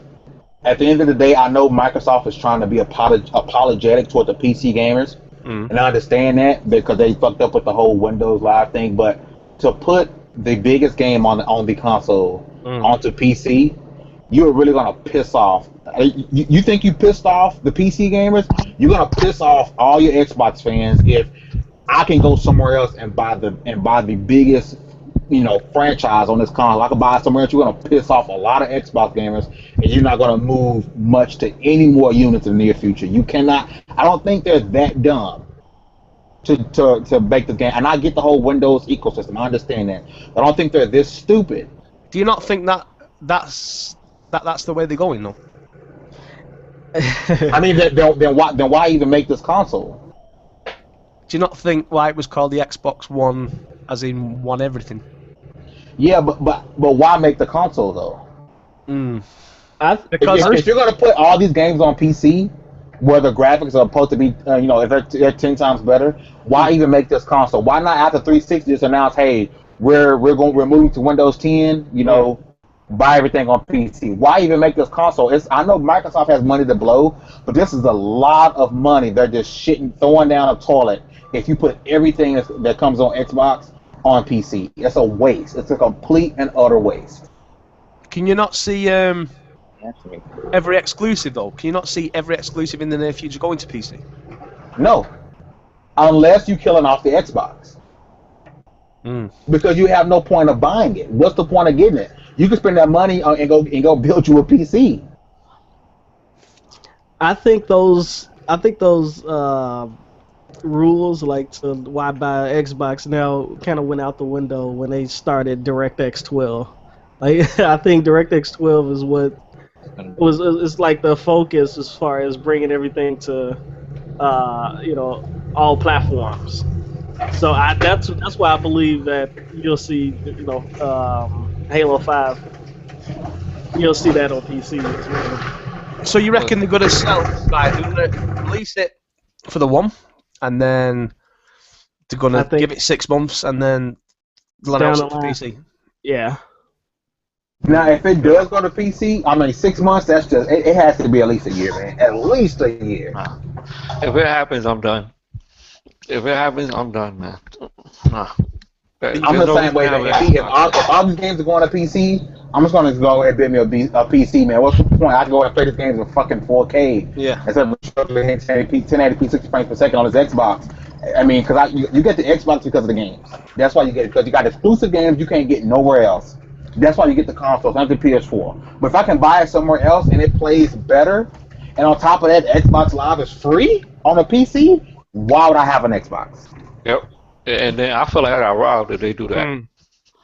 at the end of the day, I know Microsoft is trying to be apologetic toward the PC gamers, and I understand that because they fucked up with the whole Windows Live thing. But to put the biggest game on the console onto PC, you're really gonna piss off. You think you pissed off the PC gamers? You're gonna piss off all your Xbox fans if I can go somewhere else and buy the biggest, franchise on this console. I can buy somewhere else. You're gonna piss off a lot of Xbox gamers, and you're not gonna move much to any more units in the near future. You cannot. I don't think they're that dumb to make this game. And I get the whole Windows ecosystem. I understand that. But I don't think they're this stupid. Do you not think that's the way they're going though? I mean, then why even make this console? Do you not think why it was called the Xbox One, as in one everything? Yeah, but why make the console though? Because if you're gonna put all these games on PC, where the graphics are supposed to be, if they're 10 times better, why even make this console? Why not after 360 just announce, hey, we're moving to Windows 10, buy everything on PC. Why even make this console? I know Microsoft has money to blow, but this is a lot of money they're just throwing down a toilet if you put everything that comes on Xbox on PC. It's a waste. It's a complete and utter waste. Can you not see every exclusive though? Can you not see every exclusive in the near future going to PC? No, unless you're killing off the Xbox. Because you have no point of buying it. What's the point of getting it? You can spend that money and go build you a PC. I think those rules like to why buy Xbox now kind of went out the window when they started DirectX 12. Like I think DirectX 12 is what it's like the focus as far as bringing everything to all platforms. So that's why I believe that you'll see Halo 5. You'll see that on PC as well. So you reckon they're gonna sell? Right, they're gonna release it for the one, and then they're gonna give it 6 months, and then they'll announce it to PC. Yeah. Now, if it does go to PC, 6 months. That's just it has to be at least a year, man. At least a year. If it happens, I'm done. If it happens, I'm done, man. I'm the same way. If all these games are going to PC, I'm just going to go and build me a PC, man. What's the point? I can go and play this game in fucking 4K. Yeah. Instead of struggling 1080p, 60 frames per second on this Xbox. I mean, because you get the Xbox because of the games. That's why you get it. Because you got exclusive games you can't get nowhere else. That's why you get the consoles, not the PS4. But if I can buy it somewhere else and it plays better, and on top of that, Xbox Live is free on a PC, why would I have an Xbox? Yep. And then I feel like I got robbed if they do that.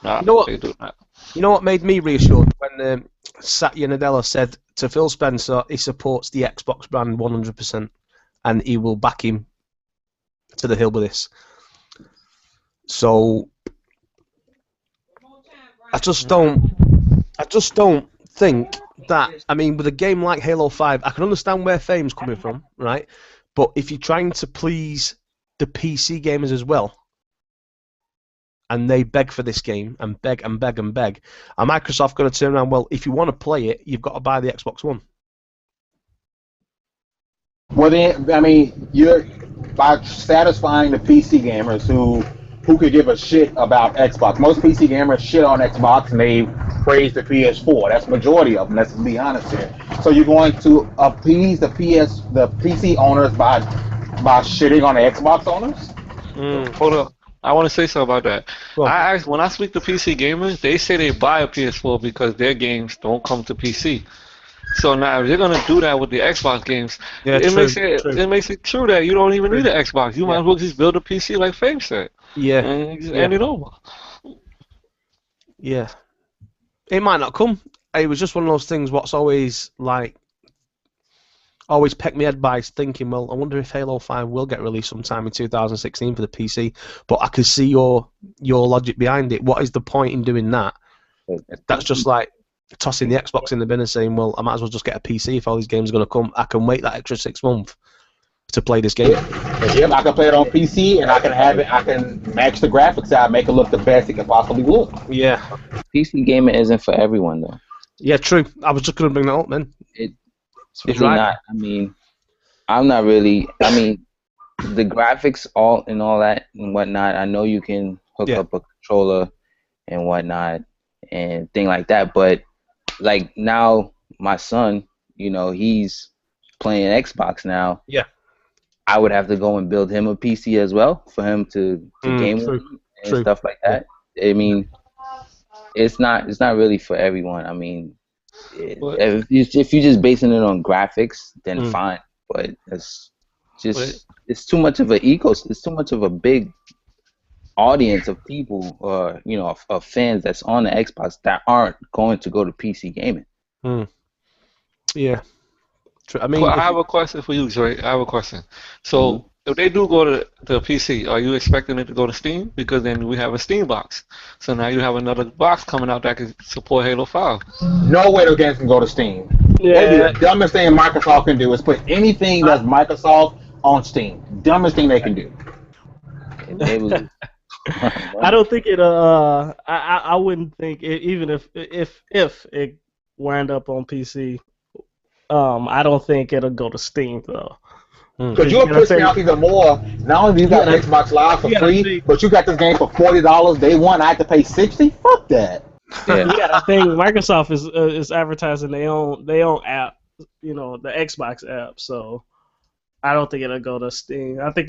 Nah, you know what? They do that. You know what made me reassured when Satya Nadella said to Phil Spencer he supports the Xbox brand 100% and he will back him to the hill with this. So I just don't think that. I mean, with a game like Halo 5, I can understand where Fame's coming from, right? But if you're trying to please the PC gamers as well, and they beg for this game and beg and beg and beg, are Microsoft going to turn around? Well, if you want to play it, you've got to buy the Xbox One. Well, then, I mean, you're by satisfying the PC gamers who could give a shit about Xbox. Most PC gamers shit on Xbox and they praise the PS4. That's the majority of them. Let's be honest here. So you're going to appease the PC owners by shitting on the Xbox owners? Hold up. I want to say something about that. When I speak to PC gamers, they say they buy a PS4 because their games don't come to PC. So now if you're gonna do that with the Xbox games, it makes it true that you don't even need an Xbox. You might as well just build a PC like Fame said. Yeah. And just end it over. Yeah. It might not come. It was just one of those things. What's always pecked me head by thinking, well, I wonder if Halo 5 will get released sometime in 2016 for the PC. But I can see your logic behind it. What is the point in doing that? That's just like tossing the Xbox in the bin and saying, well, I might as well just get a PC if all these games are going to come. I can wait that extra 6 months to play this game. Yeah, I can play it on PC and I can have it. I can match the graphics out, make it look the best it can possibly look. Yeah. PC gaming isn't for everyone though. Yeah, true. I was just going to bring that up, man. It's really not. I mean, I'm not really. I mean, the graphics, all that and whatnot. I know you can hook up a controller and whatnot and thing like that. But like now, my son, he's playing Xbox now. Yeah. I would have to go and build him a PC as well for him to game with and stuff like that. I mean, it's not really for everyone. I mean. If you're just basing it on graphics, then fine. But it's too much of it's too much of a big audience of people, of fans that's on the Xbox that aren't going to go to PC gaming. Yeah. I mean, I have a question for you, Dre. I have a question. So, if they do go to PC, are you expecting it to go to Steam? Because then we have a Steam box. So now you have another box coming out that can support Halo 5. No way those games can go to Steam. Yeah. The dumbest thing Microsoft can do is put anything that's Microsoft on Steam. Dumbest thing they can do. I don't think it. I wouldn't think it, even if it wound up on PC. I don't think it'll go to Steam though. Because you'll piss me off even more. Not only do you got Xbox Live for free, but you got this game for $40 day one. I have to pay $60. Fuck that. Yeah, I think Microsoft is advertising their own app, the Xbox app. So I don't think it'll go to Steam. I think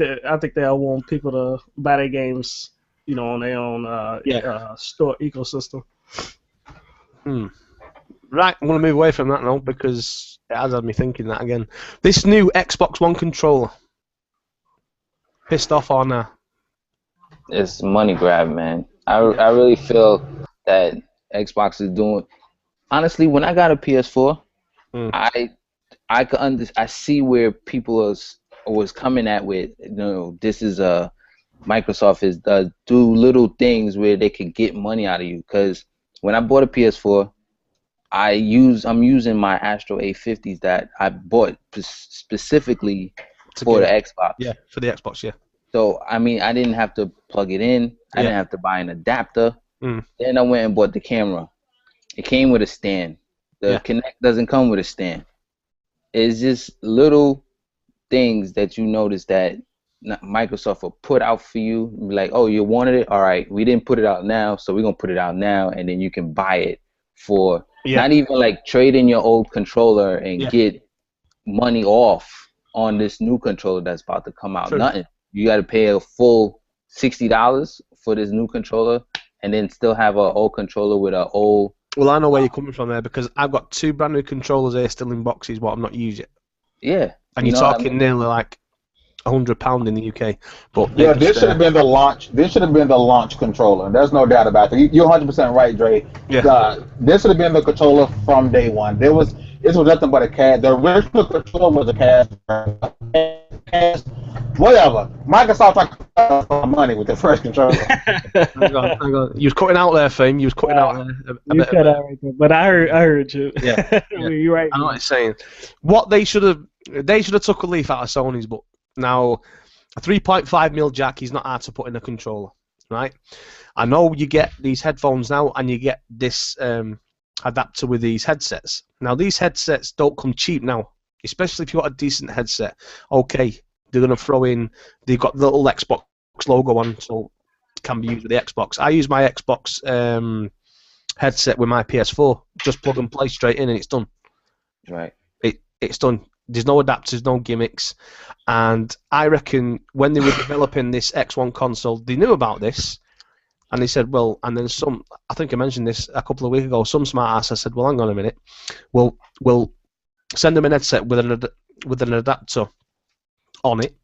they'll want people to buy their games, on their own store ecosystem. Right, I'm going to move away from that now because it has had me thinking that again. This new Xbox One controller. Pissed off or nah? It's money grab, man. I really feel that Xbox is doing. Honestly, when I got a PS4, I see where people was coming at with. This is Microsoft does do little things where they could get money out of you. Because when I bought a PS4. I'm using my Astro A50s that I bought specifically for the Xbox. Yeah, for the Xbox, yeah. So, I mean, I didn't have to plug it in. I didn't have to buy an adapter. Then I went and bought the camera. It came with a stand. The Kinect doesn't come with a stand. It's just little things that you notice that Microsoft will put out for you. Like, oh, you wanted it? All right, we didn't put it out now, so we're going to put it out now, and then you can buy it for... Not even like trade in your old controller and get money off on this new controller that's about to come out. Nothing. You got to pay a full $60 for this new controller and then still have an old controller with an old... Well, I know where you're coming from there because I've got 2 brand new controllers here still in boxes what I've not used yet. Yeah. And you're talking nearly like £100 in the UK. But this should have been the launch. This should have been the launch controller. There's no doubt about it. You're 100% right, Dre. Yeah. This should have been the controller from day one. This was nothing but a CAD. The original controller was a CAD. Whatever. Microsoft took money with the first controller. Hang on. You was cutting out there, Fame. You was cutting out there. You cut out right there, but I heard you. Yeah. You're right. I know what you're saying. What they should have took a leaf out of Sony's book. Now, a 3.5mm jack is not hard to put in a controller, right? I know you get these headphones now, and you get this adapter with these headsets. Now, these headsets don't come cheap now, especially if you've got a decent headset. Okay, they're going to throw in, they've got the little Xbox logo on, so it can be used with the Xbox. I use my Xbox headset with my PS4. Just plug and play straight in, and it's done. Right. It's done. There's no adapters, no gimmicks. And I reckon when they were developing this X1 console, they knew about this. And they said, well, and then I think I mentioned this a couple of weeks ago, some smart ass said, well, hang on a minute. We'll send them an headset with an adapter on it.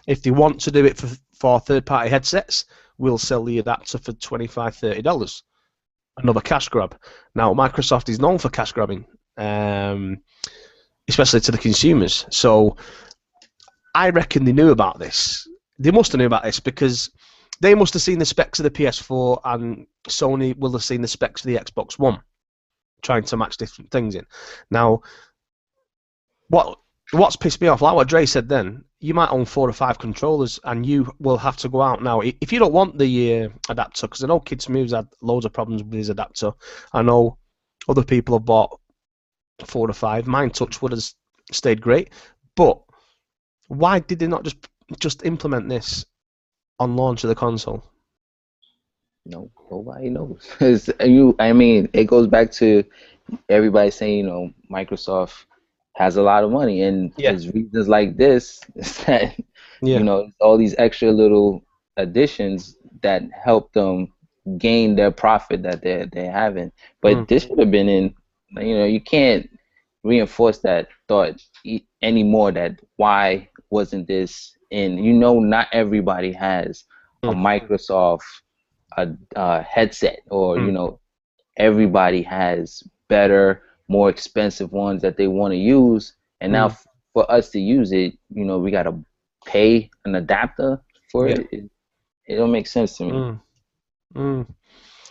If they want to do it for third-party headsets, we'll sell the adapter for $25, $30. Another cash grab. Now, Microsoft is known for cash grabbing, especially to the consumers. So I reckon they knew about this. They must have knew about this because they must have seen the specs of the PS4 and Sony will have seen the specs of the Xbox One, trying to match different things in. Now, what's pissed me off, like what Dre said then, you might own 4 or 5 controllers and you will have to go out now. If you don't want the adapter, because I know Kids Moves had loads of problems with his adapter. I know other people have bought 4 or 5. Mine, touchwood, has stayed great. But why did they not just implement this on launch of the console? No, nobody knows. I mean, it goes back to everybody saying, Microsoft has a lot of money, and there's reasons like this that all these extra little additions that help them gain their profit that they're having. But this should have been in. You can't reinforce that thought anymore. That why wasn't this in? Not everybody has a Microsoft headset, or everybody has better, more expensive ones that they want to use, and now for us to use it, we gotta pay an adapter for it. It don't make sense to me.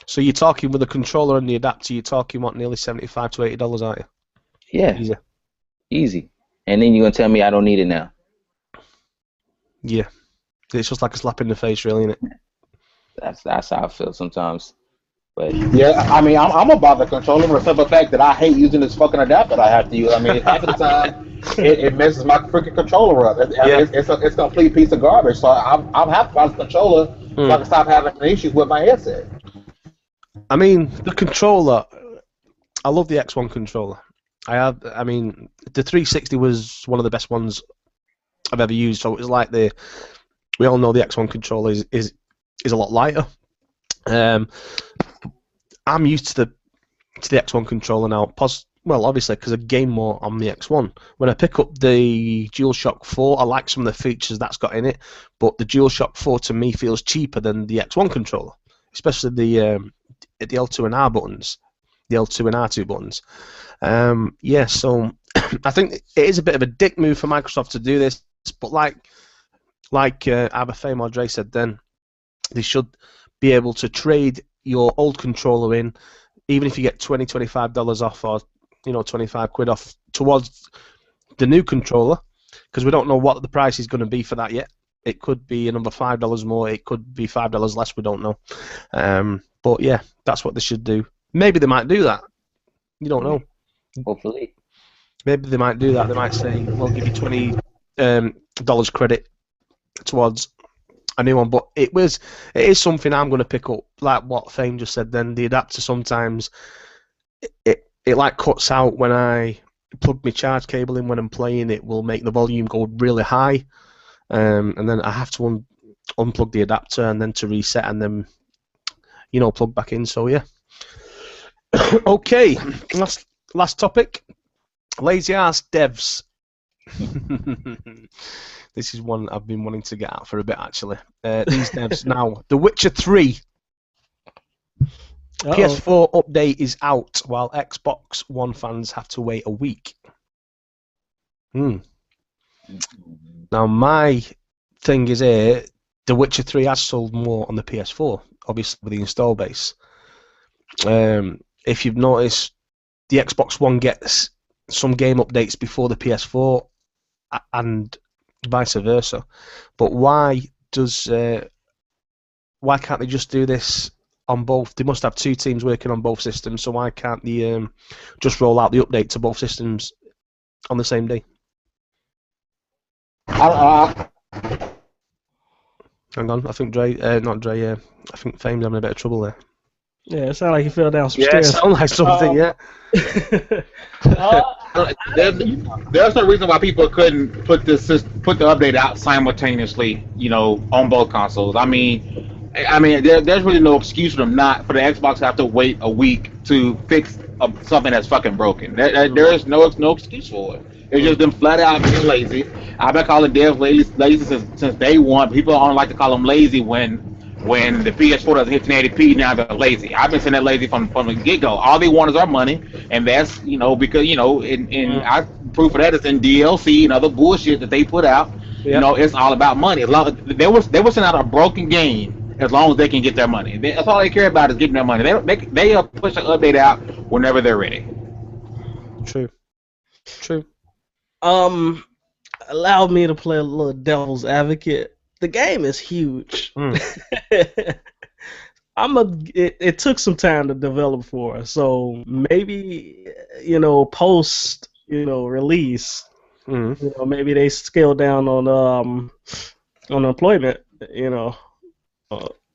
So you're talking with the controller and the adapter, you're talking what, nearly $75 to $80, aren't you? Yeah, easy. And then you're gonna tell me I don't need it now? Yeah, it's just like a slap in the face, really, isn't it? That's how I feel sometimes. But yeah, I mean, I'm about the controller for the simple fact that I hate using this fucking adapter that I have to use. I mean, half the time it messes my freaking controller up. It's a complete piece of garbage. So I'm happy about the controller so I can stop having issues with my headset. I mean, the controller, I love the X1 controller. I mean, the 360 was one of the best ones I've ever used. So it was like we all know the X1 controller is a lot lighter. I'm used to the X1 controller now. Well, obviously, because I game more on the X1. When I pick up the DualShock 4, I like some of the features that's got in it, but the DualShock 4 to me feels cheaper than the X1 controller, especially the L2 and R buttons, the L2 and R2 buttons. So I think it is a bit of a dick move for Microsoft to do this, but like Abafame or Dre said then, they should be able to trade your old controller in, even if you get $20, $25 off, or £25 off towards the new controller, because we don't know what the price is going to be for that yet. It could be another $5 more, it could be $5 less, we don't know. But yeah, that's what they should do. Maybe they might do that. You don't know. Hopefully. Maybe they might do that. They might say, we'll give you $20 credit towards a new one, but it is something I'm going to pick up. Like what Fame just said then, the adapter sometimes it like cuts out when I plug my charge cable in when I'm playing. It will make the volume go really high, and then I have to unplug the adapter and then to reset and then plug back in. So yeah. Okay, last topic. Lazy ass devs. This is one I've been wanting to get at for a bit, actually. These devs now. The Witcher 3 PS4 update is out, while Xbox One fans have to wait a week. Now, my thing is here, The Witcher 3 has sold more on the PS4, obviously, with the install base. If you've noticed, the Xbox One gets some game updates before the PS4, and vice versa. But why can't they just do this on both? They must have 2 teams working on both systems, so why can't they just roll out the update to both systems on the same day? Hang on, I think I think Fame's having a bit of trouble there. Yeah, it sounded like he fell down some stairs. stairs. Yeah, it sounded like something, There's no reason why people couldn't put the update out simultaneously, on both consoles. I mean, there's really no excuse for them not for the Xbox to have to wait a week to fix something that's fucking broken. There is no excuse for it. It's just them flat out being lazy. I've been calling devs lazy since day one. People don't like to call them lazy when the PS4 doesn't hit 1080p. Now they're lazy. I've been saying that lazy from the get go. All they want is our money, and that's because I proof of that is in DLC and other bullshit that they put out. Yep. It's all about money. They were sending out a broken game as long as they can get their money. That's all they care about is getting their money. They push an update out whenever they're ready. True. Allow me to play a little devil's advocate. The game is huge. It took some time to develop for us, so maybe post release, maybe they scale down on employment.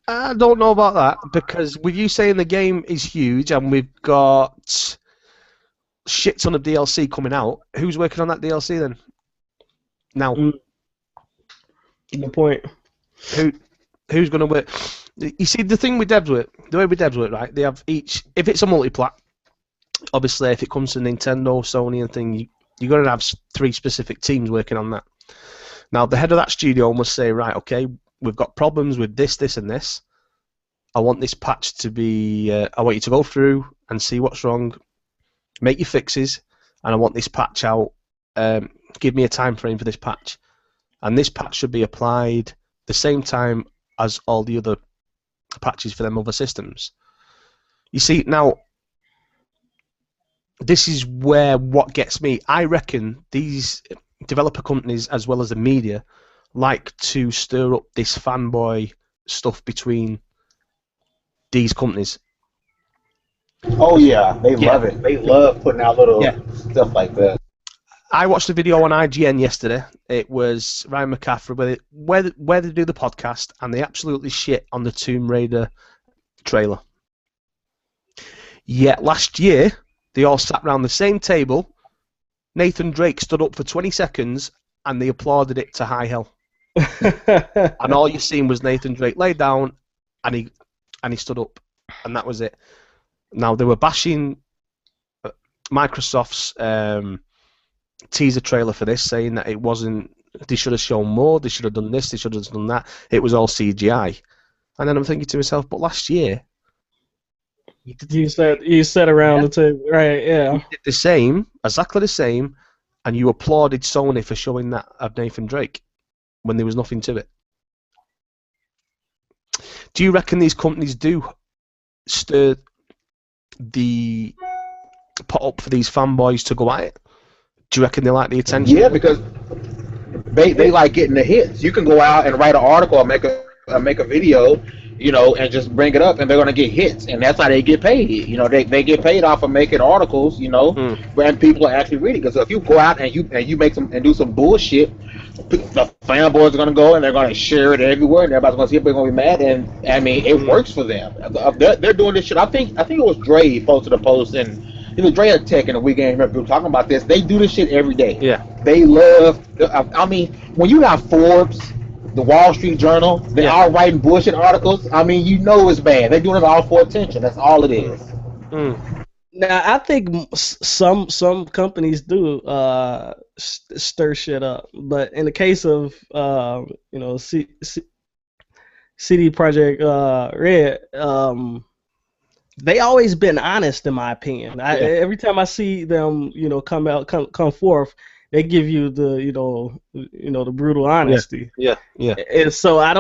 I don't know about that, because with you saying the game is huge and we've got shit ton of DLC coming out, who's working on that DLC then? Now, good point. Who's going to work? You see, the way with devs work, right? They have each. If it's a multi-plat, obviously, if it comes to Nintendo, Sony, and thing, you're going to have 3 specific teams working on that. Now, the head of that studio must say, right, okay, we've got problems with this, this, and this. I want this patch to be. I want you to go through and see what's wrong, make your fixes, and I want this patch out. Give me a time frame for this patch, and this patch should be applied the same time as all the other patches for them other systems. You see, now this is where what gets me. I reckon these developer companies, as well as the media, like to stir up this fanboy stuff between these companies. Oh yeah, they love it. They love putting out little stuff like that. I watched a video on IGN yesterday. It was Ryan McCaffrey where they do the podcast, and they absolutely shit on the Tomb Raider trailer. Yet last year, they all sat around the same table. Nathan Drake stood up for 20 seconds, and they applauded it to high hell. And all you seen was Nathan Drake lay down, and he stood up, and that was it. Now they were bashing Microsoft's teaser trailer for this, saying that it wasn't. They should have shown more. They should have done this. They should have done that. It was all CGI. And then I'm thinking to myself, but last year you sat around the table, right? Yeah. You did the same, exactly the same, and you applauded Sony for showing that of Nathan Drake when there was nothing to it. Do you reckon these companies do stir the pot up for these fanboys to go at it? Do you reckon they like the attention? Yeah, because they like getting the hits. You can go out and write an article or make a video, and just bring it up, and they're gonna get hits, and that's how they get paid. They get paid off of making articles, when people are actually reading. Because if you go out and you make some and do some bullshit, the fanboys are gonna go and they're gonna share it everywhere, and everybody's gonna see it. They're gonna be mad, and I mean it works for them. They're doing this shit. I think it was Dre posted a post and. Dre or Tech in the weekend group talking about this. They do this shit every day. Yeah. They love. I mean, when you have Forbes, the Wall Street Journal, they are writing bullshit articles. I mean, it's bad. They're doing it all for attention. That's all it is. Now, I think some companies do stir shit up, but in the case of CD Projekt Red, they always been honest, in my opinion. Every time I see them, come forth, they give you the, the brutal honesty. Yeah. And so I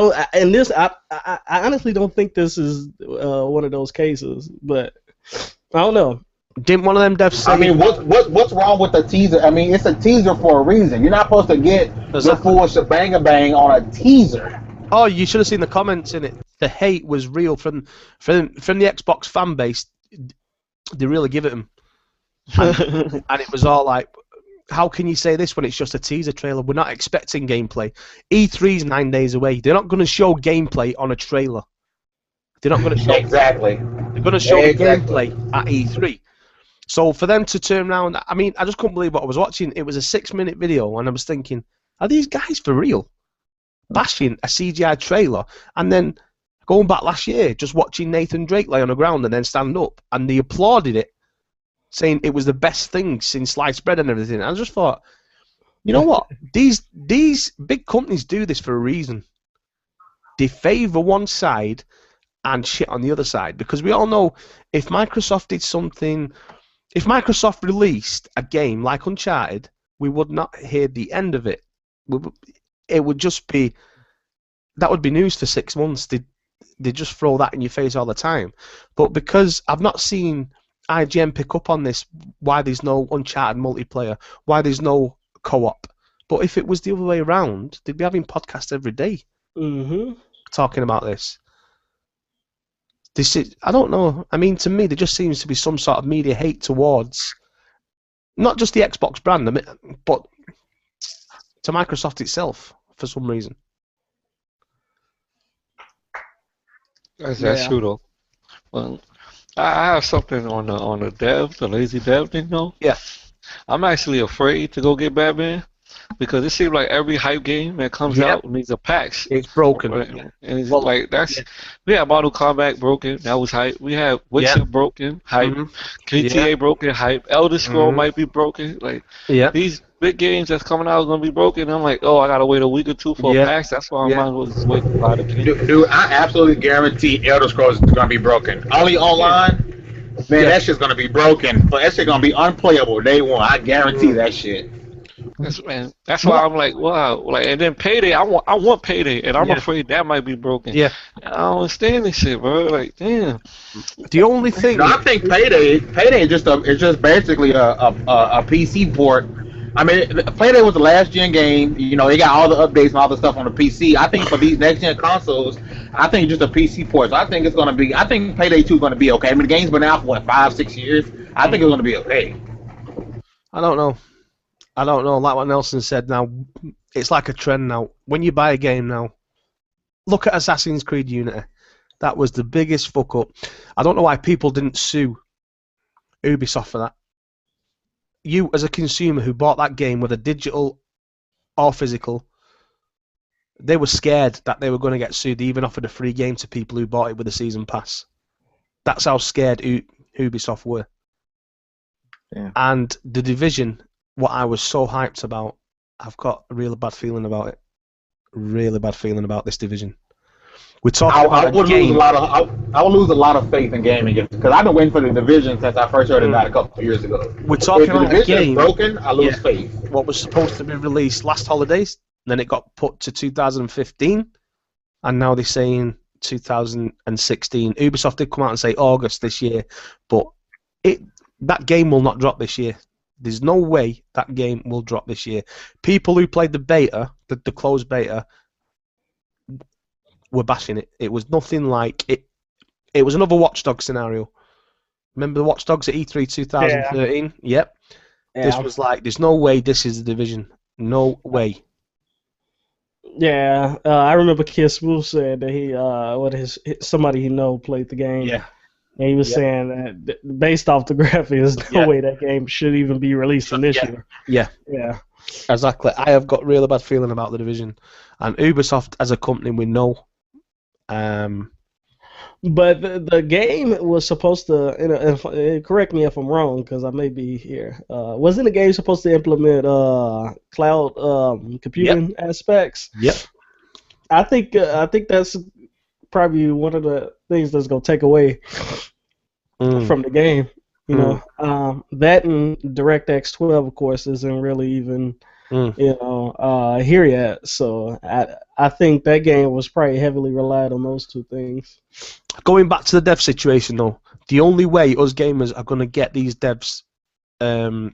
honestly don't think this is one of those cases, but I don't know. Didn't one of them devs say? I mean, what's wrong with the teaser? I mean, it's a teaser for a reason. You're not supposed to get the full shebang on a teaser. Oh, you should have seen the comments in it. The hate was real from the Xbox fan base. They really give it them, and it was all like, "How can you say this when it's just a teaser trailer? We're not expecting gameplay. E3's 9 days away. They're not going to show gameplay on a trailer. They're not going to show exactly. They're going to show gameplay at E3. So for them to turn around, I mean, I just couldn't believe what I was watching. It was a 6-minute video, and I was thinking, are these guys for real? Bashing a CGI trailer, and then going back last year, just watching Nathan Drake lay on the ground and then stand up, and they applauded it saying it was the best thing since sliced bread and everything. I just thought, you know what? These big companies do this for a reason. They favour one side and shit on the other side, because we all know if Microsoft did something, if Microsoft released a game like Uncharted, we would not hear the end of it. It would just be, that would be news for 6 months. They just throw that in your face all the time. But because I've not seen IGN pick up on this, why there's no Uncharted multiplayer, why there's no co-op. But if it was the other way around, they'd be having podcasts every day talking about this. This is, I don't know. I mean, to me, there just seems to be some sort of media hate towards not just the Xbox brand, but to Microsoft itself for some reason. That's true though. Well, I have something on the lazy dev thing though. Yeah. I'm actually afraid to go get Batman because it seems like every hype game that comes out needs a patch. It's broken. And it's like we had Mortal Kombat broken, that was hype. We had Witcher broken, hype. GTA broken, hype. Elder Scroll might be broken. Like these big games that's coming out are gonna be broken. I'm like, oh, I gotta wait a week or two for a patch. That's why I might as well just wait to buy the game. Dude, I absolutely guarantee Elder Scrolls is gonna be broken. Only online. Man, that shit's gonna be broken. But that shit's gonna be unplayable day one. I guarantee that shit. That's why I'm like, wow. Like, and then Payday. I want Payday, and I'm afraid that might be broken. Yeah. I don't understand this shit, bro. Like, damn. The only thing. No, I think Payday is just basically a PC port. I mean, Payday was the last gen game. You know, it got all the updates and all the stuff on the PC. I think for these next gen consoles, I think just a PC port. So I think it's gonna be. I think Payday 2 is gonna be okay. I mean, the game's been out for what, 5-6 years. I think it's gonna be okay. I don't know. Like what Nelson said, now it's like a trend now. When you buy a game now, look at Assassin's Creed Unity. That was the biggest fuck up. I don't know why people didn't sue Ubisoft for that. You, as a consumer who bought that game, whether digital or physical, they were scared that they were going to get sued. They even offered a free game to people who bought it with a season pass. That's how scared Ubisoft were. Yeah. And The Division, what I was so hyped about, I've got a really bad feeling about it. Really bad feeling about this Division. We're talking about I would lose a lot of faith in gaming because I've been waiting for The Division since I first heard about it a couple of years ago. We're talking about a game broken. I lose faith. What was supposed to be released last holidays, then it got put to 2015, and now they're saying 2016. Ubisoft did come out and say August this year, but that game will not drop this year. There's no way that game will drop this year. People who played the beta, the closed beta, were bashing it. It was nothing like it. It was another Watch Dogs scenario. Remember the Watch Dogs at E3 2013? Yeah. Yep. Yeah. This was like, there's no way this is The Division. No way. Yeah, I remember Kiss Wolf said that somebody he know played the game. Yeah. And he was saying that based off the graphics, there's no way that game should even be released in this year. Yeah. Yeah. Exactly. I have got really bad feeling about The Division. And Ubisoft as a company, we know. But the game was supposed to, correct me if I'm wrong, because I may be here. Wasn't the game supposed to implement cloud computing aspects? Yep. I think that's probably one of the things that's gonna take away from the game. You know, that and DirectX 12, of course, isn't really even here yet. So I think that game was probably heavily relied on those two things. Going back to the dev situation, though, the only way us gamers are going to get these devs to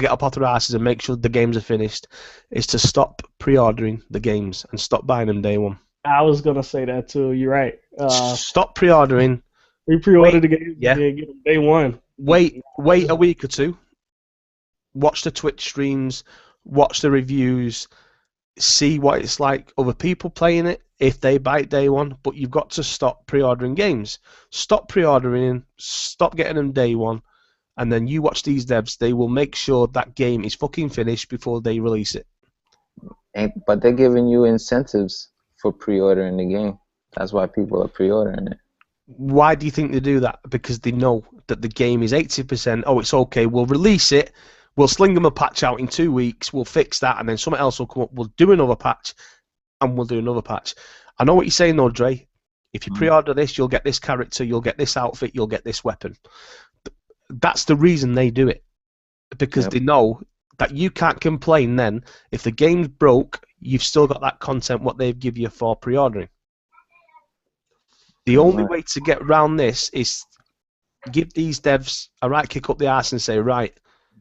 get up off their asses and make sure the games are finished is to stop pre-ordering the games and stop buying them day one. I was going to say that too. You're right. Stop pre-ordering. We pre-ordered the game. Yeah. Get them day one. Wait a week or two. Watch the Twitch streams. Watch the reviews. See what it's like. Other people playing it. If they buy it day one, but you've got to stop pre-ordering games. Stop pre-ordering. Stop getting them day one, and then you watch these devs. They will make sure that game is fucking finished before they release it. But they're giving you incentives for pre-ordering the game. That's why people are pre-ordering it. Why do you think they do that? Because they know that the game is 80%. Oh, it's okay. We'll release it. We'll sling them a patch out in 2 weeks. We'll fix that, and then something else will come up. We'll do another patch, and we'll do another patch. I know what you're saying, though, Dre. If you pre-order this, you'll get this character, you'll get this outfit, you'll get this weapon. That's the reason they do it, because they know that you can't complain then. If the game's broke, you've still got that content, what they give you for pre-ordering. The only way to get around this is give these devs a right kick up the arse and say, right,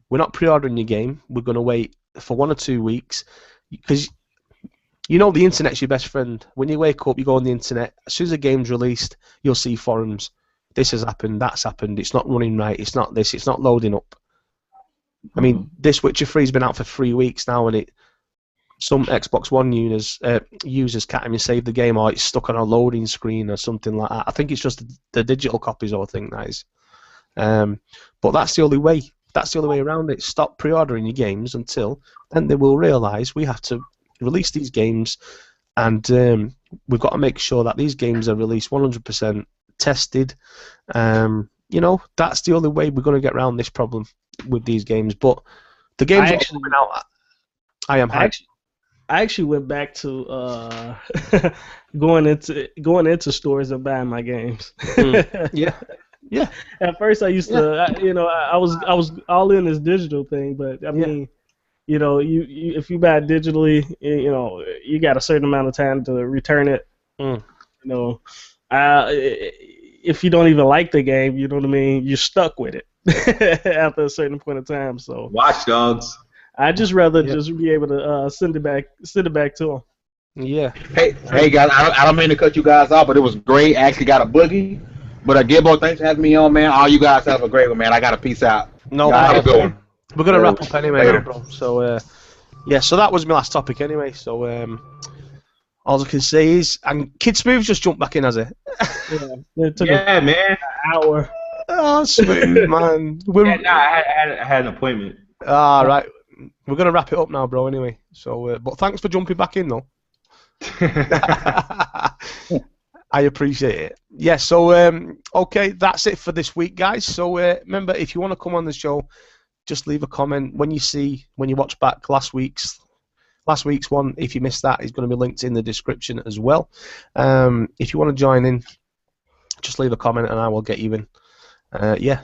we're not pre-ordering your game. We're going to wait for 1 or 2 weeks. Because you know the internet's your best friend. When you wake up, you go on the internet. As soon as the game's released, you'll see forums. This has happened, that's happened. It's not running right. It's not this. It's not loading up. I mean, this Witcher 3's been out for 3 weeks now, and some Xbox One users can't even save the game, or it's stuck on a loading screen or something like that. I think it's just the digital copies, I think that is. But that's the only way. That's the only way around it. Stop pre-ordering your games until then they will realise we have to release these games, and we've got to make sure that these games are released 100% tested. You know, that's the only way we're going to get around this problem with these games. But the games that are coming out, I am hyped. I actually went back to going into stores and buying my games. Yeah. At first, I used to, I was all in this digital thing, but I mean, you if you buy it digitally, you got a certain amount of time to return it. If you don't even like the game, you know what I mean, you're stuck with it after a certain point of time. So Watch Dogs. I just rather just be able to send it back to them. Yeah. Hey guys, I don't mean to cut you guys off, but it was great. I actually got a boogie. But Gibbo, thanks for having me on, man. All you guys have a great one, man. I got to peace out. No, have a good one. We're gonna wrap up anyway, bro. So so that was my last topic anyway. So all I can say is, and Kid Smooth's just jumped back in, has he? It took man. An hour. Oh, Smooth, man. I had an appointment. Right. We're gonna wrap it up now, bro. Anyway, so but thanks for jumping back in, though. I appreciate it. Yeah. So okay, that's it for this week, guys. So remember, if you want to come on the show, just leave a comment when you watch back last week's one. If you missed that, it's going to be linked in the description as well. If you want to join in, just leave a comment and I will get you in.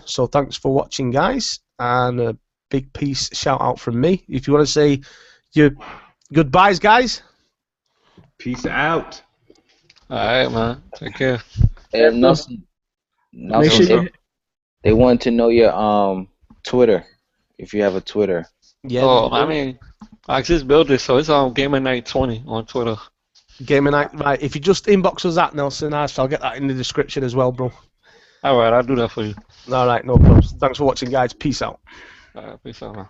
So thanks for watching, guys, and a big shout out from me. If you want to say your goodbyes, guys. Peace out. All right, man. Take care. And Nelson, they want to know your Twitter, if you have a Twitter. Yeah. Oh, I mean, I just built it, so it's on Gamer Night 20 on Twitter. Gamer Night, right? If you just inbox us that, Nelson, I'll get that in the description as well, bro. All right, I'll do that for you. All right, no problems. Thanks for watching, guys. Peace out. All right, peace out, man.